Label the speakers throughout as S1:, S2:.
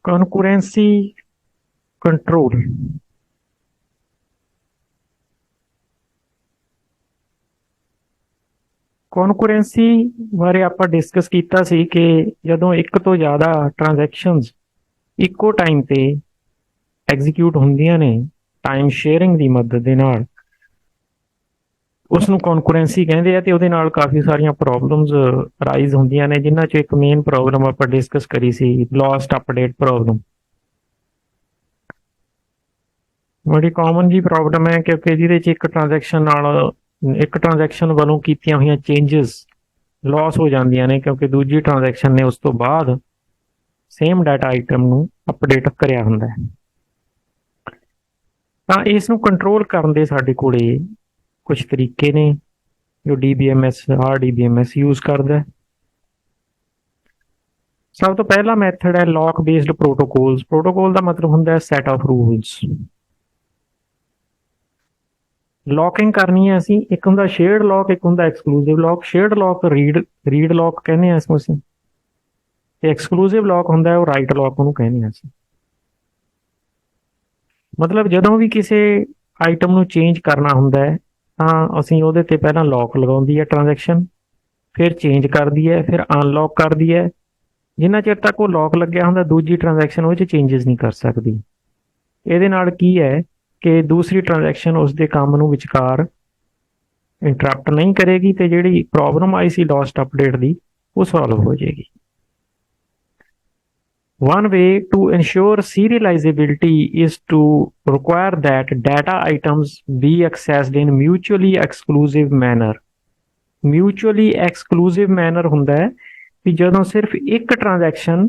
S1: ਕਨਕੁਰੈਂਸੀ control. ਕਨਕੁਰੈਂਸੀ ਬਾਰੇ ਆਪਾਂ discuss ਕੀਤਾ ਸੀ ਕਿ ਜਦੋਂ ਇੱਕ ਤੋਂ ਜ਼ਿਆਦਾ ਟ੍ਰਾਂਜੈਕਸ਼ਨਸ ਇੱਕੋ ਟਾਈਮ ਤੇ ਐਗਜ਼ੀਕਿਊਟ ਹੁੰਦੀਆਂ ਨੇ ਟਾਈਮ ਸ਼ੇਅਰਿੰਗ ਦੀ ਮਦਦ ਦੇ ਨਾਲ, ਉਸ ਨੂੰ ਕਨਕੁਰੈਂਸੀ ਕਹਿੰਦੇ ਆ। ਤੇ ਉਹਦੇ ਨਾਲ ਕਾਫੀ ਸਾਰੀਆਂ ਪ੍ਰੋਬਲਮਸ ਰਾਈਜ਼ ਹੁੰਦੀਆਂ ਨੇ, ਜਿਨ੍ਹਾਂ 'ਚ ਇੱਕ ਮੇਨ ਪ੍ਰੋਬਲਮ ਆਪਾਂ ਡਿਸਕਸ ਕਰੀ ਸੀ, ਲੋਸਟ ਅਪਡੇਟ ਪ੍ਰੋਬਲਮ। ਬੜੀ ਕਾਮਨ ਜੀ ਪ੍ਰੋਬਲਮ ਹੈ, ਕਿਉਂਕਿ ਜਿਹਦੇ 'ਚ ਇੱਕ ਟ੍ਰਾਂਜੈਕਸ਼ਨ ਵੱਲੋਂ ਕੀਤੀਆਂ ਹੋਈਆਂ ਚੇਂਜਸ ਲੋਸ ਹੋ ਜਾਂਦੀਆਂ ਨੇ, ਕਿਉਂਕਿ ਦੂਜੀ ਟ੍ਰਾਂਜੈਕਸ਼ਨ ਨੇ ਉਸ ਤੋਂ ਬਾਅਦ ਸੇਮ ਡਾਟਾ ਆਈਟਮ ਨੂੰ ਅਪਡੇਟ ਕਰਿਆ ਹੁੰਦਾ ਹੈ। ਤਾਂ ਇਸ ਨੂੰ ਕੰਟਰੋਲ ਕਰਨ ਦੇ ਸਾਡੇ ਕੋਲੇ ਕੁਝ ਤਰੀਕੇ ਨੇ ਜੋ DBMS RDBMS ਯੂਜ਼ ਕਰਦਾ। ਸਭ ਤੋਂ ਪਹਿਲਾ ਮੈਥਡ ਹੈ ਲੌਕ ਬੇਸਡ ਪ੍ਰੋਟੋਕੋਲਸ। ਪ੍ਰੋਟੋਕੋਲ ਦਾ ਮਤਲਬ ਹੁੰਦਾ ਹੈ ਸੈਟ ਆਫ ਰੂਲਸ। ਲੌਕਿੰਗ ਕਰਨੀ ਹੈ ਅਸੀਂ, ਇੱਕ ਹੁੰਦਾ ਸ਼ੇਅਰਡ ਲੌਕ, ਇੱਕ ਹੁੰਦਾ exclusive lock. Shared lock read lock ਕਹਿੰਦੇ ਆ ਇਸ ਨੂੰ ਅਸੀਂ, ਤੇ ਐਕਸਕਲੂਸਿਵ ਲੌਕ ਹੁੰਦਾ ਉਹ ਰਾਈਟ ਲੌਕ ਉਹਨੂੰ ਕਹਿੰਦੇ ਆ ਅਸੀਂ। ਮਤਲਬ ਜਦੋਂ ਵੀ ਕਿਸੇ ਆਈਟਮ ਨੂੰ ਚੇਂਜ ਕਰਨਾ ਹੁੰਦਾ ਹੈ ਤਾਂ ਅਸੀਂ ਉਹਦੇ ਤੇ ਪਹਿਲਾਂ ਲੌਕ ਲਗਾਉਂਦੀ ਹੈ ਟ੍ਰਾਂਜੈਕਸ਼ਨ, ਫਿਰ ਚੇਂਜ ਕਰਦੀ ਹੈ, ਫਿਰ ਅਨਲੌਕ ਕਰਦੀ ਹੈ। ਜਿੰਨਾ ਚਿਰ ਤੱਕ ਉਹ ਲੌਕ ਲੱਗਿਆ ਹੁੰਦਾ ਦੂਜੀ ਟ੍ਰਾਂਜੈਕਸ਼ਨ ਉਹ 'ਚ ਚੇਂਜਸ ਨਹੀਂ ਕਰ ਸਕਦੀ। ਇਹਦੇ ਨਾਲ ਕੀ ਹੈ ਕਿ ਦੂਸਰੀ ਟ੍ਰਾਂਜੈਕਸ਼ਨ ਉਸਦੇ ਕੰਮ ਨੂੰ ਵਿਚਕਾਰ ਇੰਟਰਪਟ ਨਹੀਂ ਕਰੇਗੀ ਤੇ ਜਿਹੜੀ ਪ੍ਰੋਬਲਮ ਆਈ ਸੀ ਲੋਸਟ ਅਪਡੇਟ ਦੀ ਉਹ ਸੋਲਵ ਹੋ ਜਾਏਗੀ। One way to ensure serializability is to require that data items be accessed in mutually exclusive manner। Mutually exclusive manner ਹੁੰਦਾ ਹੈ ਕਿ ਜਦੋਂ ਸਿਰਫ ਇੱਕ ਟ੍ਰਾਂਜੈਕਸ਼ਨ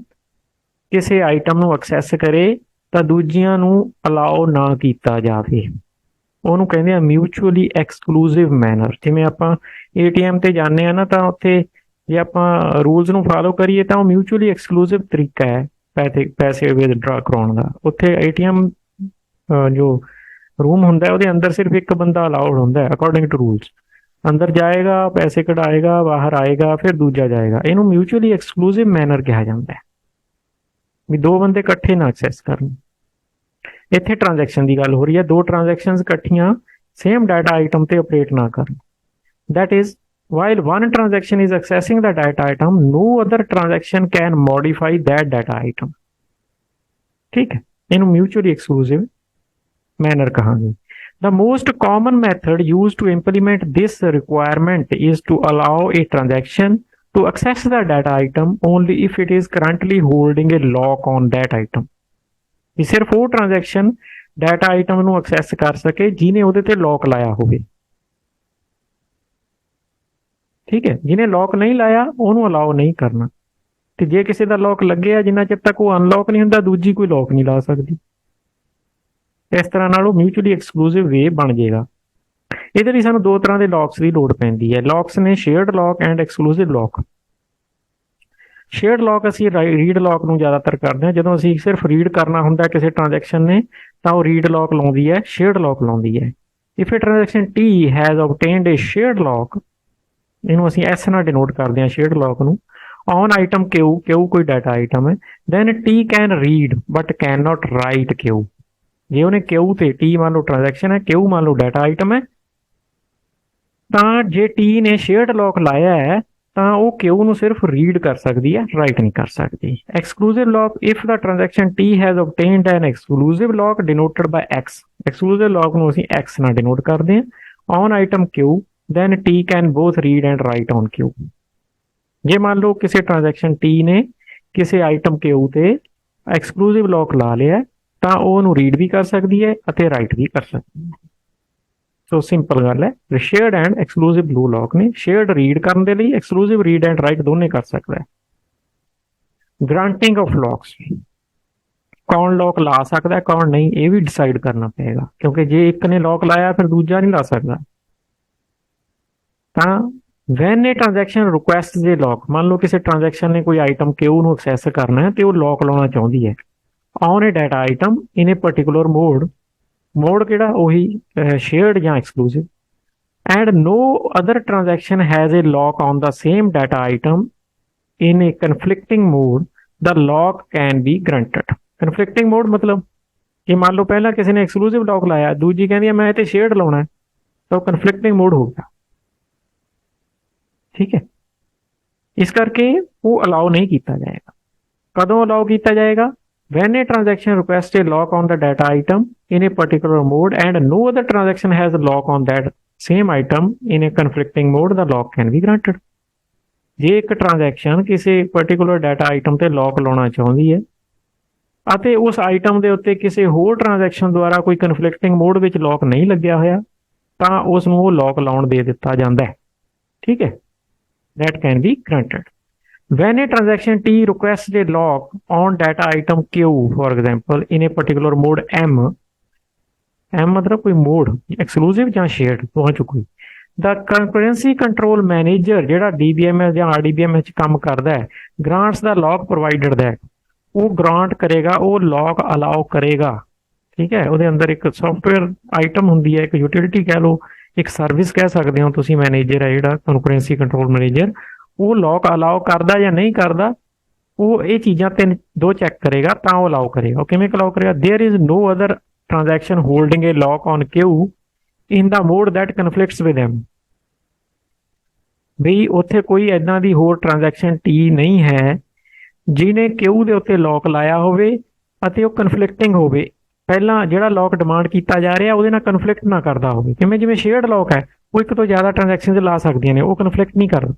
S1: ਕਿਸੇ ਆਈਟਮ ਨੂੰ ਐਕਸੈਸ ਕਰੇ ਤਾਂ ਦੂਜੀਆਂ ਨੂੰ ਅਲਾਓ ਨਾ ਕੀਤਾ ਜਾਵੇ। ਉਹਨੂੰ ਕਹਿੰਦੇ ਆ ਮਿਊਚੁਅਲੀ ਐਕਸਕਲੂਸਿਵ ਮੈਨਰ। ਜਿਵੇਂ ਆਪਾਂ ATM ਤੇ ਜਾਂਦੇ ਆ ਨਾ, ਤਾਂ ਉੱਥੇ ਜੇ ਆਪਾਂ ਰੂਲਸ ਨੂੰ ਫਾਲੋ ਕਰੀਏ ਤਾਂ ਉਹ ਮਿਊਚੁਅਲੀ ਐਕਸਕਲੂਸਿਵ ਤਰੀਕਾ ਹੈ ਪੈਸੇ ਵਿਦਡਰਾ ਕਰਾਉਣ ਦਾ। ਉੱਥੇ ATM ਜੋ ਰੂਮ ਹੁੰਦਾ ਉਹਦੇ ਅੰਦਰ ਸਿਰਫ ਇੱਕ ਬੰਦਾ ਅਲਾਉਡ ਹੁੰਦਾ ਅਕੋਰਡਿੰਗ ਟੂ ਰੂਲਸ। ਅੰਦਰ ਜਾਏਗਾ, ਪੈਸੇ ਕਢਾਏਗਾ, ਬਾਹਰ ਆਏਗਾ, ਫਿਰ ਦੂਜਾ ਜਾਏਗਾ। ਇਹਨੂੰ ਮਿਊਚੁਅਲੀ ਐਕਸਕਲੂਸਿਵ ਮੈਨਰ ਕਿਹਾ ਜਾਂਦਾ ਹੈ, ਵੀ ਦੋ ਬੰਦੇ ਇਕੱਠੇ ਨਾ ਐਕਸੈਸ ਕਰਨ। ਇੱਥੇ ਟ੍ਰਾਂਜੈਕਸ਼ਨ ਦੀ ਗੱਲ ਹੋ ਰਹੀ ਹੈ, ਦੋ ਟ੍ਰਾਂਜੈਕਸ਼ਨਸ ਇਕੱਠੀਆਂ ਸੇਮ ਡਾਟਾ ਆਈਟਮ ਤੇ ਆਪਰੇਟ ਨਾ ਕਰਨ। That is, while one transaction is accessing the data item, no other transaction can modify that data item। ठीक है, इन्हें mutually exclusive manner कहांगे। The most common method used to implement this requirement is to allow a transaction to access the data item only if it is currently holding a lock on that item। कि सिर्फ वो transaction data item ਨੂੰ access ਕਰ ਸਕੇ ਜਿਹਨੇ ਉਹਦੇ ਤੇ lock ਲਾਇਆ ਹੋਵੇ। ਠੀਕ ਹੈ, ਜਿਹਨੇ ਲੌਕ ਨਹੀਂ ਲਾਇਆ ਉਹਨੂੰ ਅਲਾਓ ਨਹੀਂ ਕਰਨਾ, ਤੇ ਜੇ ਕਿਸੇ ਦਾ ਲੌਕ ਲੱਗਿਆ ਜਿੰਨਾ ਚਿਰ ਤੱਕ ਉਹ ਅਨਲੌਕ ਨਹੀਂ ਹੁੰਦਾ ਦੂਜੀ ਕੋਈ ਲੌਕ ਨਹੀਂ ਲਾ ਸਕਦੀ। ਇਸ ਤਰ੍ਹਾਂ ਨਾਲ ਉਹ ਮਿਊਚੁਅਲੀ ਐਕਸਕਲੂਸਿਵ ਵੇ ਬਣ ਜਾਏਗਾ। ਇਹਦੇ ਲਈ ਸਾਨੂੰ ਦੋ ਤਰ੍ਹਾਂ ਦੇ ਲੌਕਸ ਦੀ ਲੋੜ ਪੈਂਦੀ ਹੈ। ਲੌਕਸ ਨੇ shared lock and exclusive lock. Shared lock ਅਸੀਂ ਰੀਡ ਲੌਕ ਨੂੰ ਜ਼ਿਆਦਾਤਰ ਕਰਦੇ ਹਾਂ। ਜਦੋਂ ਅਸੀਂ ਸਿਰਫ ਰੀਡ ਕਰਨਾ ਹੁੰਦਾ ਕਿਸੇ ਟ੍ਰਾਂਜੈਕਸ਼ਨ ਨੇ ਤਾਂ ਉਹ ਰੀਡ ਲੌਕ ਲਾਉਂਦੀ ਹੈ, ਸ਼ੇਅਰਡ ਲੌਕ ਲਾਉਂਦੀ ਹੈ। If A transaction T has obtained a shared lock, ਇਹਨੂੰ ਅਸੀਂ S ਨਾਲ ਡਿਨੋਟ ਕਰਦੇ ਹਾਂ ਸ਼ੇਅਰਡ ਲੌਕ ਨੂੰ, ਔਨ ਆਈਟਮ Q ਕੋਈ ਡਾਟਾ ਆਈਟਮ ਹੈ, then T can read but can not write Q। ਜੇ ਉਹਨੇ Q ਤੇ T ਮੰਨ ਲਓ ਟ੍ਰਾਂਜੈਕਸ਼ਨ ਹੈ, Q ਮੰਨ ਲਓ ਡਾਟਾ ਆਈਟਮ ਹੈ, ਤਾਂ ਜੇ T ਨੇ ਸ਼ੇਅਰਡ ਲੌਕ ਲਾਇਆ ਹੈ ਤਾਂ ਉਹ Q ਨੂੰ ਸਿਰਫ ਰੀਡ ਕਰ ਸਕਦੀ ਹੈ, ਰਾਈਟ ਨਹੀਂ ਕਰ ਸਕਦੀ। Exclusive lock, if the transaction T has obtained an exclusive lock denoted by X। Exclusive lock ਨੂੰ ਅਸੀਂ X ਨਾਲ ਡਿਨੋਟ ਕਰਦੇ ਹਾਂ, on item Q then T can both read and write on Q। ਜੇ ਮੰਨ ਲਓ ਕਿਸੇ ਟ੍ਰਾਂਜੈਕਸ਼ਨ T ਨੇ ਕਿਸੇ ਆਈਟਮ Q ਤੇ ਐਕਸਕਲੂਸਿਵ ਲੌਕ ਲਾ ਲਿਆ ਤਾਂ ਉਹ ਉਹਨੂੰ ਰੀਡ ਵੀ ਕਰ ਸਕਦੀ ਹੈ ਅਤੇ ਰਾਈਟ ਵੀ ਕਰ ਸਕਦੀ ਹੈ। ਸੋ ਸਿੰਪਲ ਗੱਲ ਹੈ, shared and exclusive blue lock ਨੇ। ਸ਼ੇਅਰਡ ਰੀਡ ਕਰਨ ਦੇ ਲਈ, ਐਕਸਕਲੂਸਿਵ ਰੀਡ ਐਂਡ ਰਾਈਟ ਦੋਨੇ ਕਰ ਸਕਦਾ ਹੈ। ਗ੍ਰਾਂਟਿੰਗ ਆਫ ਲੌਕਸ, ਕੌਣ ਲੌਕ ਲਾ ਸਕਦਾ ਕੌਣ ਨਹੀਂ ਇਹ ਵੀ ਡਿਸਾਈਡ ਕਰਨਾ ਪਏਗਾ, ਕਿਉਂਕਿ ਜੇ ਇੱਕ ਨੇ ਲੌਕ ਲਾਇਆ ਫਿਰ ਦੂਜਾ ਨਹੀਂ ਲਾ ਸਕਦਾ। ਤਾਂ ਵੈਨ ਇਹ ਟ੍ਰਾਂਜੈਕਸ਼ਨ ਰਿਕੁਐਸਟ ਦੇ ਲੌਕ, ਮੰਨ ਲਓ ਕਿਸੇ ਟ੍ਰਾਂਜੈਕਸ਼ਨ ਨੇ ਕੋਈ ਆਈਟਮ Q ਨੂੰ ਐਕਸੈਸ ਕਰਨਾ ਹੈ ਤੇ ਉਹ ਲੌਕ ਲਾਉਣਾ ਚਾਹੁੰਦੀ ਹੈ on a data item in a particular mode ਕਿਹੜਾ ਉਹੀ ਸ਼ੇਅਰਡ ਜਾਂ exclusive, and no other transaction has a lock on the same data item in a conflicting mode, the lock can be granted. Conflicting mode मतलब कि मान लो पहला किसी ने exclusive lock लाया, दूजी कहती है मैं इतने शेयर्ड लाना है, तो कन्फ्लिक्टिंग मोड हो गया। ठीक है, इस करके वो अलाउ नहीं किया जाएगा। कदों अलाउ किया जाएगा? when a transaction requests a lock on the data item in a particular mode and no other transaction has a lock on that same item in a conflicting mode, the lock can be granted। ਜੇ ਇੱਕ transaction ਕਿਸੇ particular data item ਤੇ lock ਲਾਉਣਾ ਚਾਹੁੰਦੀ ਹੈ ਅਤੇ ਉਸ item ਦੇ ਉੱਤੇ ਕਿਸੇ ਹੋਰ ਟ੍ਰਾਂਜੈਕਸ਼ਨ ਦੁਆਰਾ ਕੋਈ ਕਨਫਲਿਕਟਿੰਗ ਮੋਡ ਵਿੱਚ ਲੌਕ ਨਹੀਂ ਲੱਗਿਆ ਹੋਇਆ, ਤਾਂ ਉਸ ਨੂੰ ਉਹ ਲੌਕ ਲਾਉਣ ਦੇ ਦਿੱਤਾ ਜਾਂਦਾ ਹੈ। ਠੀਕ ਹੈ, that can be granted when a transaction T requests a lock on data item Q, for example, in a particular mode M मतलब कोई मोड एक्सक्लूसिव ਜਾਂ shared ਦੋਹਾਂ ਚੋਂ ਕੋਈ। the concurrency control manager ਜਿਹੜਾ DBMS ਜਾਂ RDBMS ਚ ਕੰਮ ਕਰਦਾ ਹੈ, grants the lock provided that ਉਹ grant ਕਰੇਗਾ, ਉਹ lock allow ਕਰੇਗਾ। ਠੀਕ ਹੈ, ਉਹਦੇ ਅੰਦਰ ਇੱਕ ਸੌਫਟਵੇਅਰ ਆਈਟਮ ਹੁੰਦੀ ਹੈ, ਇੱਕ ਯੂਟਿਲਿਟੀ ਕਹਿ ਲਓ, ਇੱਕ ਸਰਵਿਸ ਕਹਿ ਸਕਦੇ ਹੋ ਤੁਸੀਂ, ਮੈਨੇਜਰ ਹੈ ਜਿਹੜਾ ਕੰਕਰੈਂਸੀ ਕੰਟਰੋਲ ਮੈਨੇਜਰ, ਉਹ ਲੌਕ ਅਲਾਉ ਕਰਦਾ ਜਾਂ ਨਹੀਂ ਕਰਦਾ, ਉਹ ਇਹ ਚੀਜ਼ਾਂ ਤਿੰਨ ਦੋ ਚੈੱਕ ਕਰੇਗਾ ਤਾਂ ਉਹ ਅਲਾਉ ਕਰੇਗਾ। ਉਹ ਕਿਵੇਂ ਅਲਾਉ ਕਰੇਗਾ? There is no other transaction holding a lock on Q in the mode that conflicts with him. ਬਈ ਉੱਥੇ ਕੋਈ ਇੱਦਾਂ ਦੀ ਹੋਰ ਟ੍ਰਾਂਜੈਕਸ਼ਨ ਟੀ ਨਹੀਂ ਹੈ ਜਿਹਨੇ ਕਿਊ ਦੇ ਉੱਤੇ ਲੌਕ ਲਾਇਆ ਹੋਵੇ ਅਤੇ ਉਹ ਕਨਫਲਿਕਟਿੰਗ ਹੋਵੇ, ਪਹਿਲਾਂ ਜਿਹੜਾ ਲੌਕ ਡਿਮਾਂਡ ਕੀਤਾ ਜਾ ਰਿਹਾ ਉਹਦੇ ਨਾਲ ਕਨਫਲਿਕਟ ਨਾ ਕਰਦਾ ਹੋਵੇ। ਕਿਵੇਂ? ਜਿਵੇਂ ਸ਼ੇਅਰਡ ਲੌਕ ਹੈ, ਉਹ ਇੱਕ ਤੋਂ ਜ਼ਿਆਦਾ ਟ੍ਰਾਂਜੈਕਸ਼ਨ ਲਾ ਸਕਦੀਆਂ ਨੇ, ਉਹ ਕਨਫਲਿਕਟ ਨਹੀਂ ਕਰਦਾ।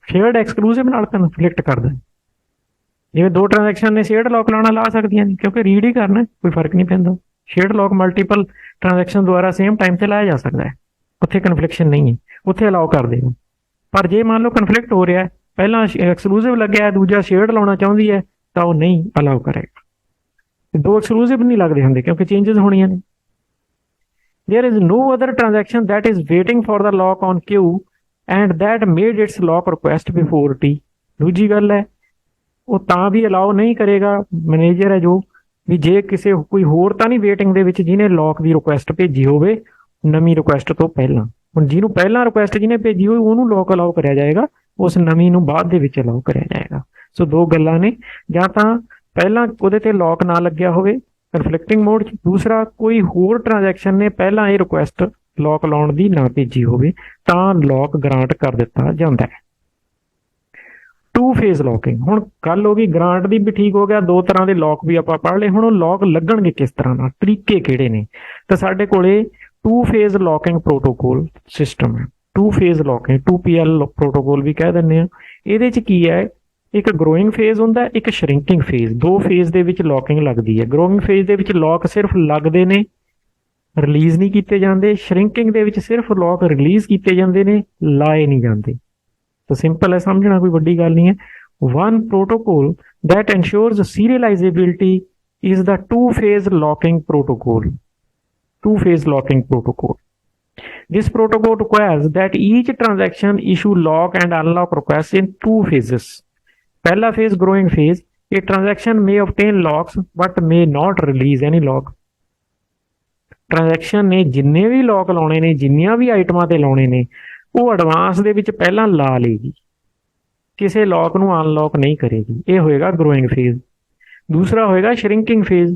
S1: ਸ਼ੇਅਰਡ ਐਕਸਕਲੂਸਿਵ ਨਾਲ ਕਨਫਲਿਕਟ ਕਰਦਾ। ਜਿਵੇਂ ਦੋ ਟ੍ਰਾਂਜੈਕਸ਼ਨ ਨੇ ਸ਼ੇਅਰਡ ਲੌਕ ਲਾਉਣਾ ਲਾ ਸਕਦੀਆਂ ਨੇ, ਕਿਉਂਕਿ ਰੀਡ ਹੀ ਕਰਨਾ, ਕੋਈ ਫਰਕ ਨਹੀਂ ਪੈਂਦਾ। ਸ਼ੇਅਰਡ ਲੌਕ ਮਲਟੀਪਲ ਟ੍ਰਾਂਜੈਕਸ਼ਨ ਦੁਆਰਾ ਸੇਮ ਟਾਈਮ ਤੇ ਲਾਇਆ ਜਾ ਸਕਦਾ ਹੈ, ਉੱਥੇ ਕਨਫਲਿਕਸ਼ਨ ਨਹੀਂ ਹੈ, ਉੱਥੇ ਅਲਾਉ ਕਰ ਦੇਗਾ। ਪਰ ਜੇ ਮੰਨ ਲਓ ਕਨਫਲਿਕਟ ਹੋ ਰਿਹਾ, ਪਹਿਲਾਂ ਐਕਸਕਲੂਸਿਵ ਲੱਗਿਆ, ਦੂਜਾ ਸ਼ੇਅਰਡ ਲਾਉਣਾ ਚਾਹੁੰਦੀ ਹੈ, ਤਾਂ ਉਹ ਨਹੀਂ ਅਲਾਉ ਕਰੇਗਾ। ਦੋ ਐਕਸਕਲੂਸਿਵ ਨਹੀਂ ਲੱਗਦੇ ਹੁੰਦੇ ਕਿਉਂਕਿ ਚੇਂਜਸ ਹੋਣੀਆਂ ਨੇ। There is no other transaction that is waiting for the lock on Q and that made its lock request before T. दूजी गल है, वो ਤਾਂ ਵੀ ਅਲਾਉ ਨਹੀਂ ਕਰੇਗਾ ਮੈਨੇਜਰ ਹੈ ਜੋ, ਵੀ ਜੇ ਕਿਸੇ ਕੋਈ ਹੋਰ ਤਾਂ ਨਹੀਂ ਵੇਟਿੰਗ ਦੇ ਵਿੱਚ ਜਿਹਨੇ ਲੌਕ ਦੀ ਰਿਕੁਐਸਟ ਭੇਜੀ ਹੋਵੇ ਨਵੀਂ ਰਿਕੁਐਸਟ ਤੋਂ ਪਹਿਲਾਂ। ਹੁਣ ਜਿਹਨੂੰ ਪਹਿਲਾਂ ਰਿਕੁਐਸਟ ਜਿਹਨੇ ਭੇਜੀ ਹੋਈ ਉਹਨੂੰ ਲੌਕ ਅਲਾਉ ਕਰਿਆ ਜਾਏਗਾ, ਉਸ ਨਵੀਂ ਨੂੰ ਬਾਅਦ ਦੇ ਵਿੱਚ ਅਲਾਉ ਕਰਿਆ ਜਾਏਗਾ। ਸੋ ਦੋ ਗੱਲਾਂ ਨੇ, ਜਾਂ ਤਾਂ ਪਹਿਲਾਂ ਉਹਦੇ ਤੇ ਲੌਕ ਨਾ ਲੱਗਿਆ ਹੋਵੇ ਕਨਫਲਿਕਟਿੰਗ ਮੋਡ 'ਚ, ਦੂਸਰਾ ਕੋਈ ਹੋਰ ਟ੍ਰਾਂਜੈਕਸ਼ਨ ਨੇ ਪਹਿਲਾਂ ਇਹ ਰਿਕੁਐਸਟ ਲੌਕ ਲਾਉਣ ਦੀ ਨਾ ਭੇਜੀ ਹੋਵੇ ਤਾਂ ਲੌਕ ਗ੍ਰਾਂਟ ਕਰ ਦਿੱਤਾ ਜਾਂਦਾ ਹੈ। ਟੂ ਫੇਜ਼ ਲੌਕਿੰਗ, ਹੁਣ ਗੱਲ ਹੋ ਗਈ ਗ੍ਰਾਂਟ ਦੀ ਵੀ ਠੀਕ ਹੋ ਗਿਆ, ਦੋ ਤਰ੍ਹਾਂ ਦੇ ਲੌਕ ਵੀ ਆਪਾਂ ਪੜ੍ਹ ਲਏ। ਹੁਣ ਉਹ ਲੌਕ ਲੱਗਣਗੇ ਕਿਸ ਤਰ੍ਹਾਂ ਨਾਲ, ਤਰੀਕੇ ਕਿਹੜੇ ਨੇ? ਤਾਂ ਸਾਡੇ ਕੋਲੇ two phase locking protocol system ਹੈ। Two phase locking 2PL protocol ਵੀ ਕਹਿ ਦਿੰਦੇ ਆ। ਇਹਦੇ 'ਚ ਕੀ ਹੈ, ਇੱਕ ਗਰੋਇੰਗ ਫੇਜ਼ ਹੁੰਦਾ, ਇੱਕ ਸ਼ਰਿੰਕਿੰਗ ਫੇਜ਼। ਦੋ ਫੇਜ਼ ਦੇ ਵਿੱਚ ਲੌਕਿੰਗ ਲੱਗਦੀ ਹੈ। ਗਰੋਇੰਗ ਫੇਜ਼ ਦੇ ਵਿੱਚ ਲੌਕ ਸਿਰਫ ਲੱਗਦੇ ਨੇ, ਰਿਲੀਜ਼ ਨਹੀਂ ਕੀਤੇ ਜਾਂਦੇ। ਸ਼ਰਿੰਕਿੰਗ ਦੇ ਵਿੱਚ ਸਿਰਫ ਲੌਕ ਰਿਲੀਜ਼ ਕੀਤੇ ਜਾਂਦੇ ਨੇ, ਲਾਏ ਨਹੀਂ ਜਾਂਦੇ। ਤਾਂ ਸਿੰਪਲ ਹੈ, ਸਮਝਣਾ ਕੋਈ ਵੱਡੀ ਗੱਲ ਨਹੀਂ ਹੈ। One protocol that ensures serializability is the two-phase locking protocol. Two-phase locking protocol. This protocol requires that each transaction issue lock and unlock requests in two phases. पहला phase growing phase, a transaction may obtain locks but may not release any lock. Transaction ने जिन्ने भी lock लाने ने, जिन्नियां भी आइटमां ते लाने ने, वो एडवांस दे विच पहला ला लेगी, किसी लॉक नूं अनलॉक नहीं करेगी। ये होएगा ग्रोइंग फेज। दूसरा होएगा shrinking phase.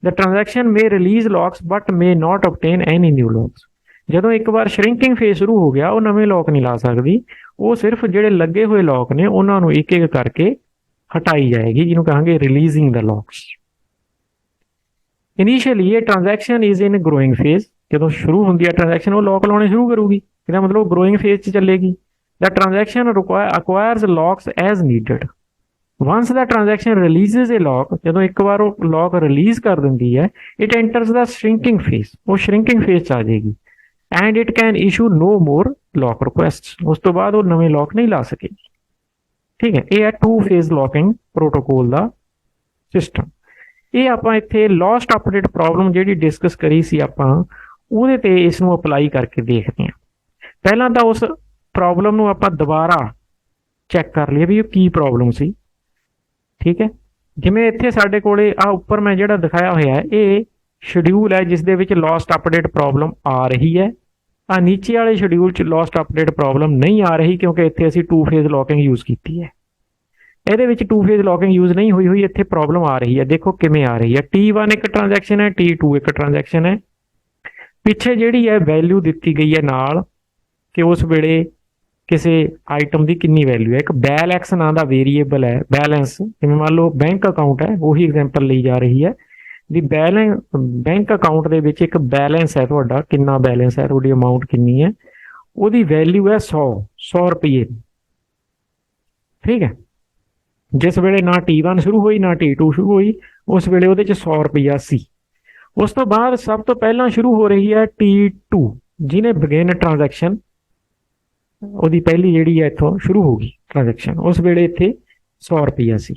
S1: The transaction may release locks but may not obtain any new locks. ਜਦੋਂ ਇੱਕ ਵਾਰ ਸ਼ਰਿੰਕਿੰਗ ਫੇਜ਼ ਸ਼ੁਰੂ ਹੋ ਗਿਆ, ਉਹ ਨਵੇਂ ਲੌਕ ਨਹੀਂ ਲਾ ਸਕਦੀ, ਉਹ ਸਿਰਫ ਜਿਹੜੇ ਲੱਗੇ ਹੋਏ ਲੌਕ ਨੇ ਉਹਨਾਂ ਨੂੰ ਇੱਕ ਇੱਕ ਕਰਕੇ ਹਟਾਈ ਜਾਏਗੀ, ਜਿਹਨੂੰ ਕਹਾਂਗੇ ਰਿਲੀਜ਼ਿੰਗ ਦ ਲੌਕਸ। ਇਨੀਸ਼ੀਅਲੀ ਇਹ transaction is in growing phase. ਜਦੋਂ ਸ਼ੁਰੂ ਹੁੰਦੀ ਹੈ ਟ੍ਰਾਂਜੈਕਸ਼ਨ, ਉਹ ਲੌਕ ਲਾਉਣੇ ਸ਼ੁਰੂ ਕਰੂਗੀ, ਇਹਦਾ ਮਤਲਬ ਗਰੋਇੰਗ ਫੇਜ਼ 'ਚ ਚੱਲੇਗੀ। ਦ transaction acquires locks as needed. Once the transaction releases a lock, ਜਦੋਂ ਇੱਕ ਵਾਰ ਉਹ ਲੌਕ ਰਿਲੀਜ਼ ਕਰ ਦਿੰਦੀ ਹੈ, it enters the shrinking phase, ਉਹ shrinking phase 'ਚ ਆ ਜਾਏਗੀ। and it can issue no more lock requests। ਉਸ ਤੋਂ ਬਾਅਦ ਉਹ ਨਵੇਂ ਲੌਕ ਨਹੀਂ ਲਾ ਸਕੇਗੀ। ਠੀਕ ਹੈ, ਇਹ ਹੈ ਟੂ ਫੇਜ਼ ਲੌਕਿੰਗ ਪ੍ਰੋਟੋਕੋਲ ਦਾ ਸਿਸਟਮ। ਇਹ ਆਪਾਂ ਇੱਥੇ ਲੋਸਟ ਅਪਡੇਟ ਪ੍ਰੋਬਲਮ ਜਿਹੜੀ ਡਿਸਕਸ ਕਰੀ ਸੀ ਆਪਾਂ, ਉਹਦੇ ਤੇ ਇਸ ਨੂੰ ਅਪਲਾਈ ਕਰਕੇ ਦੇਖਦੇ ਹਾਂ। ਪਹਿਲਾਂ ਤਾਂ ਉਸ ਪ੍ਰੋਬਲਮ ਨੂੰ ਆਪਾਂ ਦੁਬਾਰਾ ਚੈੱਕ ਕਰ ਲਈਏ ਵੀ ਇਹ ਕੀ ਪ੍ਰੋਬਲਮ ਸੀ। ਠੀਕ ਹੈ, ਜਿਵੇਂ ਇੱਥੇ ਸਾਡੇ ਕੋਲੇ ਆ ਉੱਪਰ ਮੈਂ ਜਿਹੜਾ ਦਿਖਾਇਆ ਹੋਇਆ ਹੈ, ਇਹ ਸ਼ਡਿਊਲ ਹੈ ਜਿਸ ਦੇ ਵਿੱਚ ਲੋਸਟ ਅਪਡੇਟ ਪ੍ਰੋਬਲਮ ਆ ਰਹੀ ਹੈ। ਆ ਨੀਚੇ ਵਾਲੇ ਸ਼ਡਿਊਲ 'ਚ ਲੋਸਟ ਅਪਡੇਟ ਪ੍ਰੋਬਲਮ ਨਹੀਂ ਆ ਰਹੀ, ਕਿਉਂਕਿ ਇੱਥੇ ਅਸੀਂ ਟੂ ਫੇਜ਼ ਲੌਕਿੰਗ ਯੂਜ਼ ਕੀਤੀ ਹੈ। ਇਹਦੇ ਵਿੱਚ ਟੂ ਫੇਜ਼ ਲੌਕਿੰਗ ਯੂਜ਼ ਨਹੀਂ ਹੋਈ ਇੱਥੇ ਪ੍ਰੋਬਲਮ ਆ ਰਹੀ ਹੈ। ਦੇਖੋ ਕਿਵੇਂ ਆ ਰਹੀ ਹੈ। T1 ਇੱਕ ਟ੍ਰਾਂਜੈਕਸ਼ਨ ਹੈ, T2 ਇੱਕ ਟ੍ਰਾਂਜੈਕਸ਼ਨ ਹੈ। ਪਿੱਛੇ ਜਿਹੜੀ ਹੈ ਵੈਲਿਊ ਦਿੱਤੀ ਗਈ ਹੈ ਨਾਲ ਕਿ ਉਸ ਵੇਲੇ ਕਿਸੇ ਆਈਟਮ ਦੀ ਕਿੰਨੀ ਵੈਲਿਊ ਹੈ। ਇੱਕ ਬੈਲੈਂਸ ਨਾਂ ਦਾ ਵੇਰੀਏਬਲ ਹੈ। ਬੈਲੈਂਸ ਜਿਵੇਂ ਮੰਨ ਲਓ ਬੈਂਕ ਅਕਾਊਂਟ ਹੈ, ਉਹੀ ਐਗਜ਼ਾਮਪਲ ਲਈ ਜਾ ਰਹੀ ਹੈ ਵੀ ਬੈਂਕ ਅਕਾਊਂਟ ਦੇ ਵਿੱਚ ਇੱਕ ਬੈਲੈਂਸ ਹੈ ਤੁਹਾਡਾ, ਕਿੰਨਾ ਬੈਲੈਂਸ ਹੈ, ਤੁਹਾਡੀ ਅਮਾਊਂਟ ਕਿੰਨੀ ਹੈ, ਉਹਦੀ ਵੈਲਿਊ ਹੈ 100 ਰੁਪਏ। ਠੀਕ ਹੈ। ਜਿਸ ਵੇਲੇ ਨਾ T1 ਸ਼ੁਰੂ ਹੋਈ ਨਾ T2 ਸ਼ੁਰੂ ਹੋਈ, ਉਸ ਵੇਲੇ ਉਹਦੇ 'ਚ 100 ਰੁਪਈਆ ਸੀ। ਉਸ ਤੋਂ ਬਾਅਦ ਸਭ ਤੋਂ ਪਹਿਲਾਂ ਸ਼ੁਰੂ ਹੋ ਰਹੀ ਹੈ T2, ਜਿਹਨੇ ਬਿਗਿਨ ਟ੍ਰਾਂਜੈਕਸ਼ਨ, ਉਹਦੀ ਪਹਿਲੀ ਜਿਹੜੀ ਹੈ ਇੱਥੋਂ ਸ਼ੁਰੂ ਹੋ ਗਈ ਟ੍ਰਾਂਜੈਕਸ਼ਨ, ਉਸ ਵੇਲੇ ਇੱਥੇ 100 ਰੁਪਈਆ ਸੀ।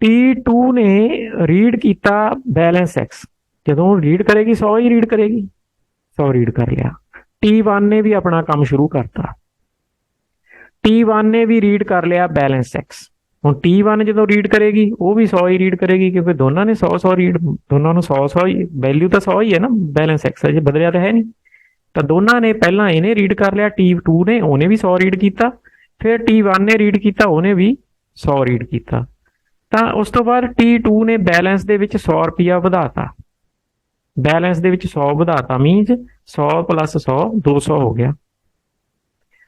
S1: T2 ਨੇ ਰੀਡ ਕੀਤਾ ਬੈਲੈਂਸ X, ਜਦੋਂ ਰੀਡ ਕਰੇਗੀ 100 ਹੀ ਰੀਡ ਕਰੇਗੀ, 100 ਰੀਡ ਕਰ ਲਿਆ। T1 ਨੇ ਵੀ ਆਪਣਾ ਕੰਮ ਸ਼ੁਰੂ ਕਰਤਾ, T1 ਨੇ ਵੀ ਰੀਡ ਕਰ ਲਿਆ ਬੈਲੈਂਸ X। ਹੁਣ T1 ਜਦੋਂ ਰੀਡ ਕਰੇਗੀ ਉਹ ਵੀ 100 ਹੀ ਰੀਡ ਕਰੇਗੀ, ਕਿਉਂਕਿ ਦੋਨਾਂ ਨੇ 100 ਰੀਡ, ਦੋਨਾਂ ਨੂੰ 100 ਹੀ ਵੈਲਿਊ ਤਾਂ 100 ਹੀ ਹੈ ਨਾ, ਬੈਲੈਂਸ X ਅਜੇ ਬਦਲਿਆ ਤਾਂ ਹੈ ਨਹੀਂ। ਤਾਂ ਦੋਨਾਂ ਨੇ ਪਹਿਲਾਂ ਇਹਨੇ ਰੀਡ ਕਰ ਲਿਆ T2 ਨੇ, ਉਹਨੇ ਵੀ 100 ਰੀਡ ਕੀਤਾ, ਫਿਰ T1 ਨੇ ਰੀਡ ਕੀਤਾ, ਉਹਨੇ ਵੀ 100 ਰੀਡ ਕੀਤਾ। ਤਾਂ ਉਸ ਤੋਂ ਬਾਅਦ T2 ਨੇ ਬੈਲੈਂਸ ਦੇ ਵਿੱਚ 100 ਰੁਪਈਆ ਵਧਾਤਾ, ਬੈਲੈਂਸ ਦੇ ਵਿੱਚ 100 ਵਧਾਤਾ, ਮੀਨਸ 100 + 100 200 ਹੋ ਗਿਆ।